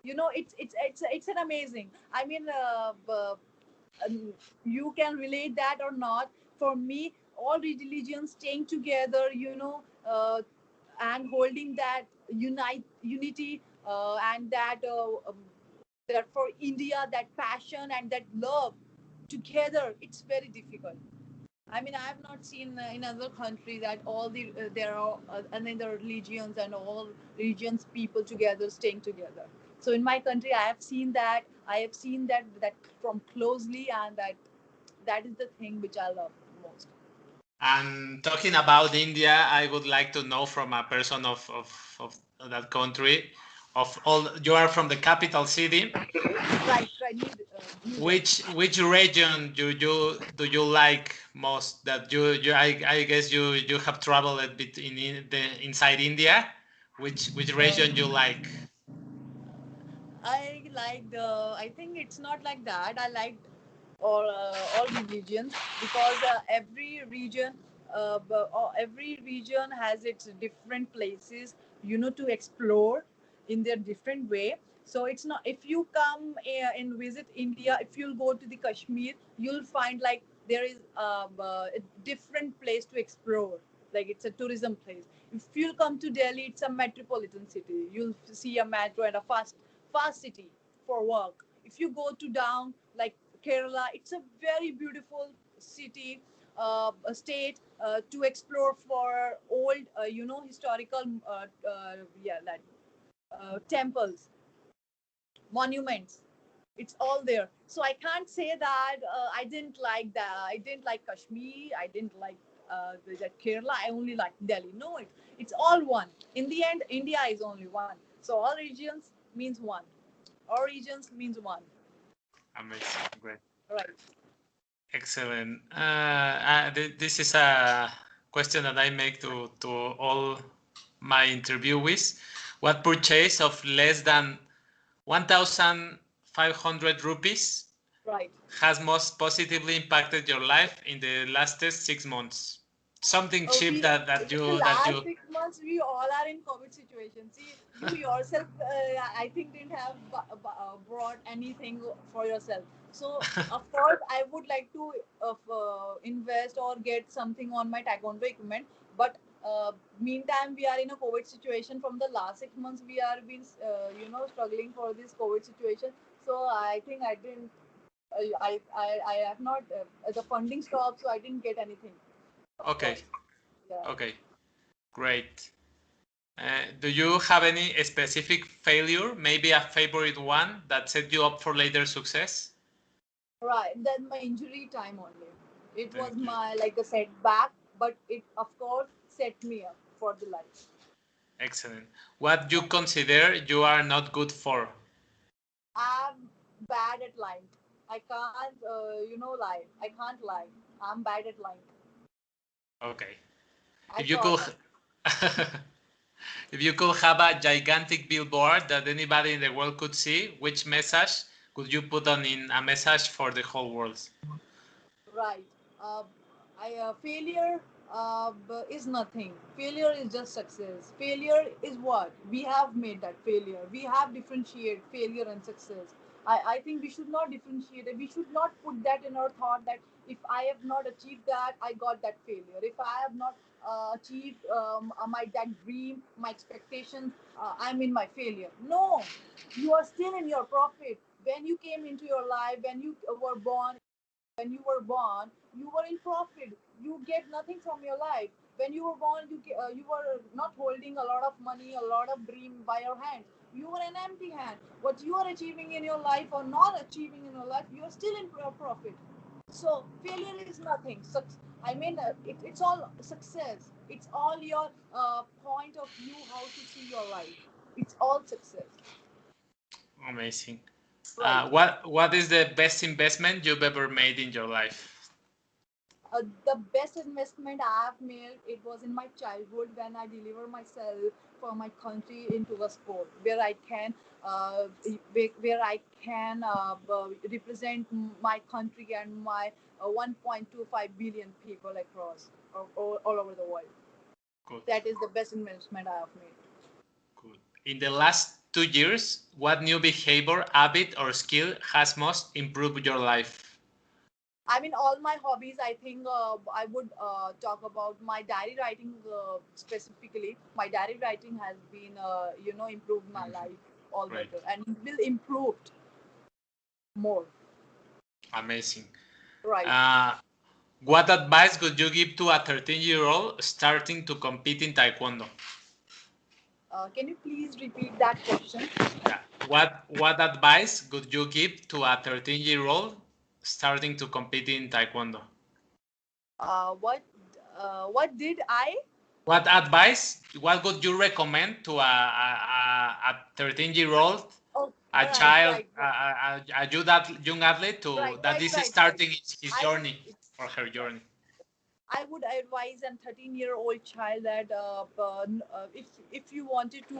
It's an amazing. I mean, you can relate that or not. For me, all religions staying together, and holding that unity, and that for India, that passion and that love together, it's very difficult. I mean, I have not seen in other country that all there are another religions and all religions people together staying together. So in my country, I have seen that from closely, and that is the thing which I love most. And talking about India, I would like to know from a person of that country, of all you are from the capital city. Right, right. New Delhi. Which region do you like most? That I guess you have traveled a bit in the inside India. Which region you like? I like the. I think it's not like that. I liked all religions, because every region has its different places, to explore in their different way. So it's not, if you come and visit India, if you'll go to the Kashmir, you'll find like there is a different place to explore. Like it's a tourism place. If you'll come to Delhi, it's a metropolitan city. You'll see a metro and a fast city for work. If you go to down like Kerala, it's a very beautiful city, a state to explore for old, historical, yeah, that temples, monuments. It's all there. So I can't say that I didn't like that. I didn't like Kashmir. I didn't like the Kerala. I only like Delhi. No, it's all one. In the end, India is only one. So all regions means one. All regions means one. Amazing. Great. Right. Excellent. This is a question that I make to all my interviewees. What purchase of less than 1,500 rupees Right. has most positively impacted your life in the last 6 months? Something cheap We that in the you last 6 months we all are in COVID situation. See, you yourself, I think didn't have brought anything for yourself. So of course, I would like to invest or get something on my taekwondo equipment. But meantime, we are in a COVID situation. From the last 6 months, we are been struggling for this COVID situation. So I think I didn't. I have not. The funding stopped, so I didn't get anything. Of Okay. course. Yeah. Okay. Great. Do you have any specific failure, maybe a favorite one that set you up for later success? Right. Then my injury time only. It was Thank you. my like a setback, but it of course set me up for the life. Excellent. What you consider you are not good for? I'm bad at lying. I can't, lie. I can't lie. I'm bad at lying. Okay. I If you thought could, that. if you could have a gigantic billboard that anybody in the world could see, which message could you put on in a message for the whole world? Right. Uh, failure is nothing. Failure is just success. Failure is what? We have made that failure. We have differentiated failure and success. I think we should not differentiate it. We should not put that in our thought that if I have not achieved that, I got that failure. If I have not achieved my that dream, my expectations, I'm in my failure. No, you are still in your profit. When you came into your life, when you were born, you were in profit. You get nothing from your life. When you were born, you were not holding a lot of money, a lot of dream by your hand. You were an empty hand. What you are achieving in your life or not achieving in your life, you are still in profit. So failure is nothing. I mean, it's all success. It's all your point of view, how to see your life. It's all success. Amazing. Right. What is the best investment you've ever made in your life? The best investment I have made, it was in my childhood when I deliver myself for my country into a sport where I can represent my country and my 1.25 billion people across all over the world. Good. That is the best investment I have made. Good. In the last 2 years, what new behavior, habit, or skill has most improved your life? I mean, all my hobbies. I think I would talk about my diary writing specifically. My diary writing has been, improved my life all Great. better, and will improve more. Amazing. Right. What advice would you give to a 13-year-old starting to compete in Taekwondo? Can you please repeat that question? Yeah. What advice would you give to a 13-year-old starting to compete in Taekwondo? Uh, what what did I? What would you recommend to a 13-year-old, Oh, a right, child, right, right, a young athlete right, that right, is right, right. starting his I would. journey or her Right. journey? I would advise a 13-year-old child that if you wanted to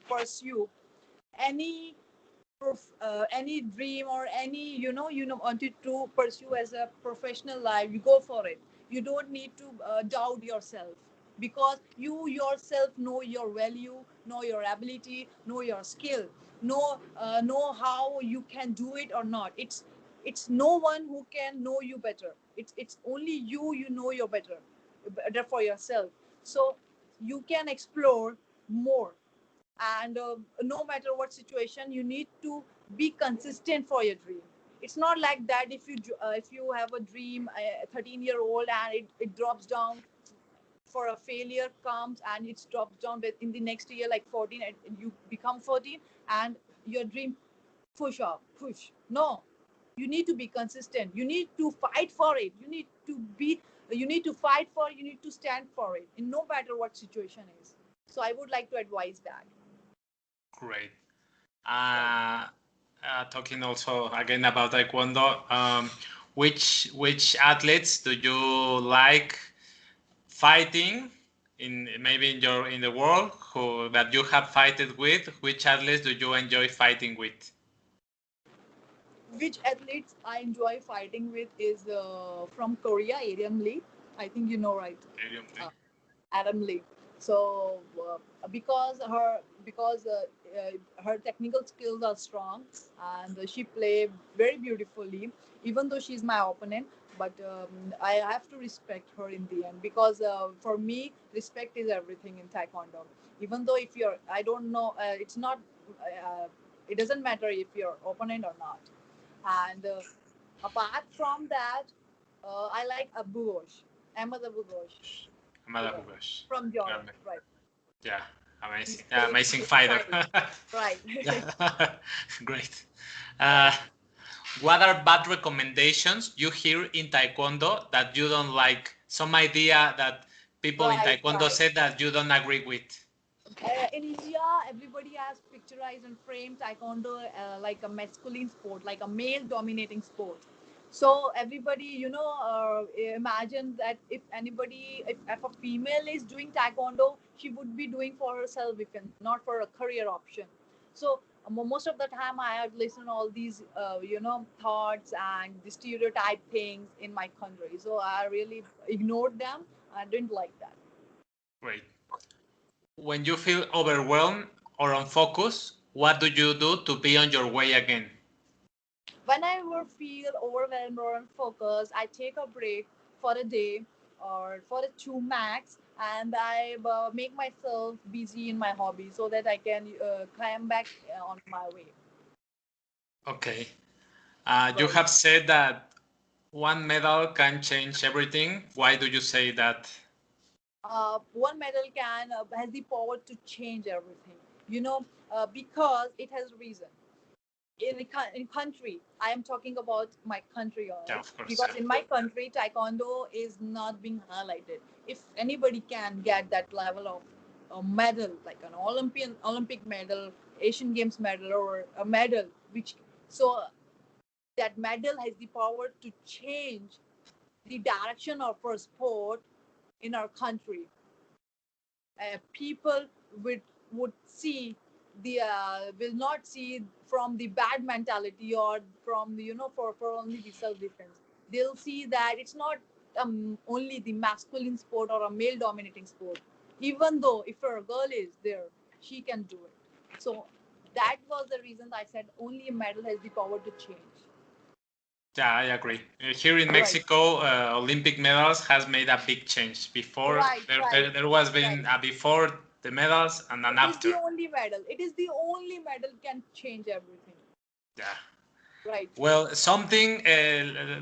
pursue any any dream or any wanted to pursue as a professional life, you go for it. You don't need to doubt yourself, because you yourself know your value, know your ability, know your skill, know how you can do it or not. It's no one who can know you better. It's only you know you're better. better for yourself. So you can explore more. And no matter what situation, you need to be consistent for your dream. It's not like that if you have a dream, 13-year-old, and it drops down for a failure comes and it drops down in the next year like 14, and you become 14 and your dream push. No, you need to be consistent. You need to fight for it. You need to fight for it. You need to stand for it in no matter what situation is. So I would like to advise that. Great. Talking also again about Taekwondo, which athletes do you like fighting in, maybe in the world, who that you have fighted with? Which athletes do you enjoy fighting with? Which athletes I enjoy fighting with is from Korea, Ariam Lee. I think you know, right? Uh, Adam Lee. So her technical skills are strong, and she play very beautifully. Even though she's my opponent, but I have to respect her in the end, because for me, respect is everything in Taekwondo. Even though if you're, I don't know, it's not. It doesn't matter if you're opponent or not. And apart from that, I like Abu Ghosh, Ahmed Abu Ghosh. Amada Yeah, Bugash. from Jordan, right? Yeah, He's amazing, playing amazing good fighter. style, right? Yeah. Great. Right. Uh, what are bad recommendations you hear in Taekwondo that you don't like? Some idea that people in Right, Taekwondo right. say that you don't agree with. In India, everybody has picturized and framed Taekwondo like a masculine sport, like a male dominating sport. So everybody, imagine that if a female is doing Taekwondo, she would be doing for herself, if not for a career option. So most of the time, I have listened all these, thoughts and the stereotype things in my country. So I really ignored them. I didn't like that. Great. When you feel overwhelmed or unfocused, what do you do to be on your way again? When I ever feel overwhelmed or unfocused, I take a break for a day or for a two max, and I make myself busy in my hobby so that I can climb back on my way. Okay. You Right. have said that one medal can change everything. Why do you say that? One medal can has the power to change everything. Because it has reason. In country, I am talking about my country, all Yeah, right? of course. Because in my country, Taekwondo is not being highlighted. If anybody can get that level of a medal, like an Olympic medal, Asian Games medal, or a medal, which so that medal has the power to change the direction of our sport in our country. People would see the will not see from the bad mentality, or from the, for only the self defense. They'll see that it's not only the masculine sport or a male dominating sport. Even though if a girl is there, she can do it. So that was the reason I said only a medal has the power to change. Yeah, I agree. Here in Right, Mexico, Olympic medals has made a big change. Before right, right, there was right. been a before the medals and an It is the after. only medal. It is the only medal can change everything. Yeah. Right. Well, something,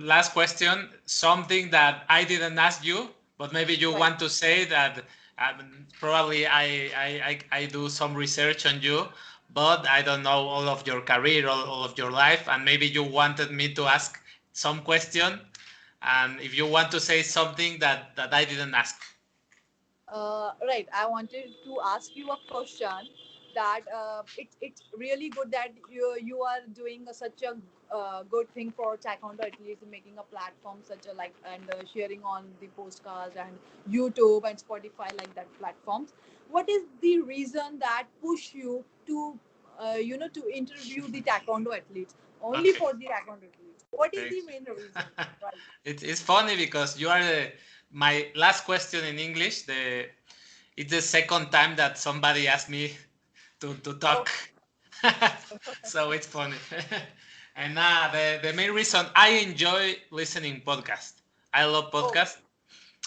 last question, something that I didn't ask you, but maybe you Right. want to say that probably I do some research on you, but I don't know all of your career, all of your life, and maybe you wanted me to ask some question, and if you want to say something that I didn't ask. Right. I wanted to ask you a question that it's really good that you are doing such a good thing for Taekwondo, at least making a platform such a like, and sharing on the postcards and YouTube and Spotify, like that platforms. What is the reason that push you to to interview the Taekwondo athletes, only Okay, for the Taekwondo athletes? What is the thanks. main reason? Right. It's funny because you are my last question in English. It's the second time that somebody asked me to talk. Oh, So it's funny. And the main reason I enjoy listening podcast. I love oh, podcast.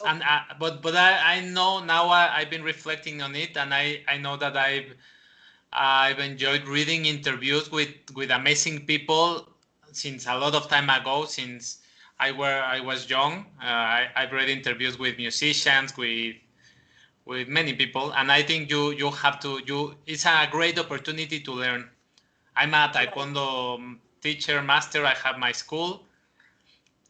Okay. And but I know now I've been reflecting on it, and I know that I've enjoyed reading interviews with amazing people since a lot of time ago, since I was young. I've read interviews with musicians, with many people, and I think you have to it's a great opportunity to learn. I'm a Right. Taekwondo teacher, master. I have my school,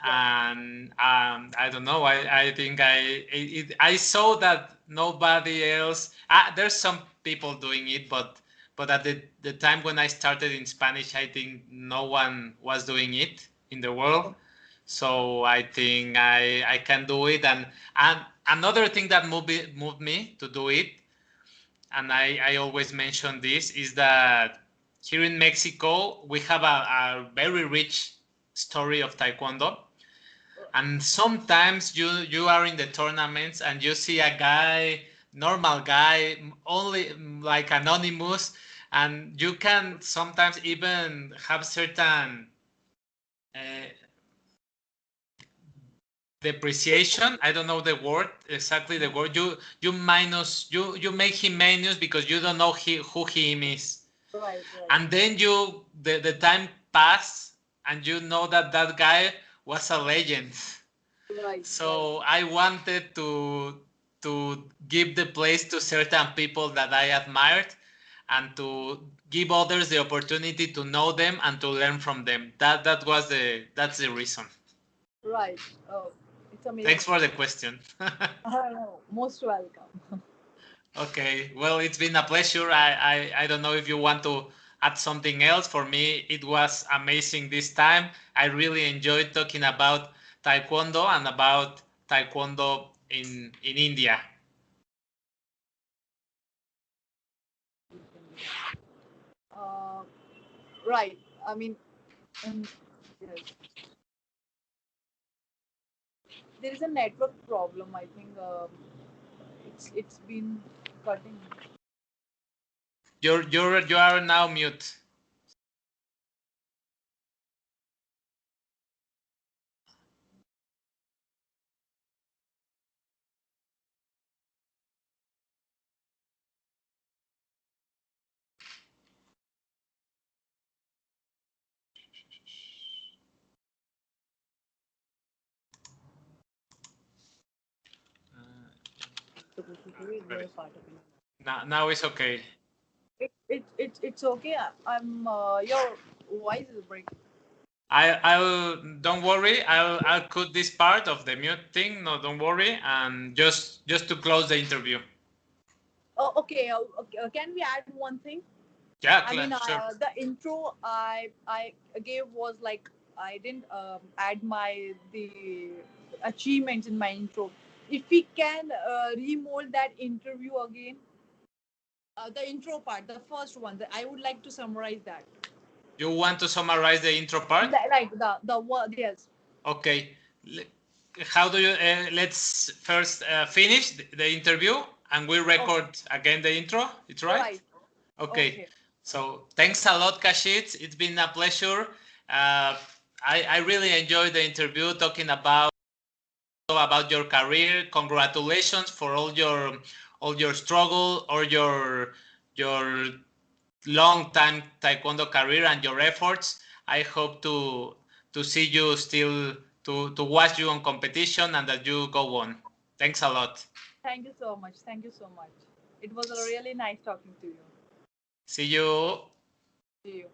Right. and I don't know. I think I saw that nobody else. There's some people doing it, but at the time when I started in Spanish, I think no one was doing it in the world. Okay. So I think I can do it. And another thing that moved me to do it, and I always mention this, is that here in Mexico we have a very rich story of Taekwondo, and sometimes you are in the tournaments and you see a guy, normal guy, only like anonymous, and you can sometimes even have certain uh, depreciation. I don't know the word, exactly the word. You make him minus because you don't know who he is. Right. Right. And then the time pass and you know that that guy was a legend. Right. Right. So I wanted to give the place to certain people that I admired, and to give others the opportunity to know them and to learn from them. That's the reason. Right. Oh, it's Thanks amazing. for the question. I know. Most welcome. Okay, well, it's been a pleasure. I don't know if you want to add something else. For me, it was amazing this time. I really enjoyed talking about Taekwondo and about Taekwondo in India. Uh, right. I mean, um, yes. There is a network problem. I think it's been cutting. You are now mute. Supposed to say you're a part of it. Now it's okay. It's okay. I'm your voice is breaking. I'll don't worry. I'll cut this part of the mute thing. No, don't worry. And just to close the interview. Oh, okay. Okay. Can we add one thing? Yeah, I mean, sure. the intro I gave was like I didn't add my the achievements in my intro. If we can remold that interview again, the intro part, the first one, I would like to summarize that. You want to summarize the intro part? Like the word, yes. Okay. How do you? Let's first finish the interview, and we Okay. record again the intro. It's right. Right. Okay. Okay. So thanks a lot, Kashish. It's been a pleasure. Uh, I really enjoyed the interview, talking about your career. Congratulations for all your struggle, or your long time Taekwondo career and your efforts. I hope to see you still, to watch you on competition, and that you go on. Thanks a lot. Thank you so much. Thank you so much. It was a really nice talking to you. See you. See you.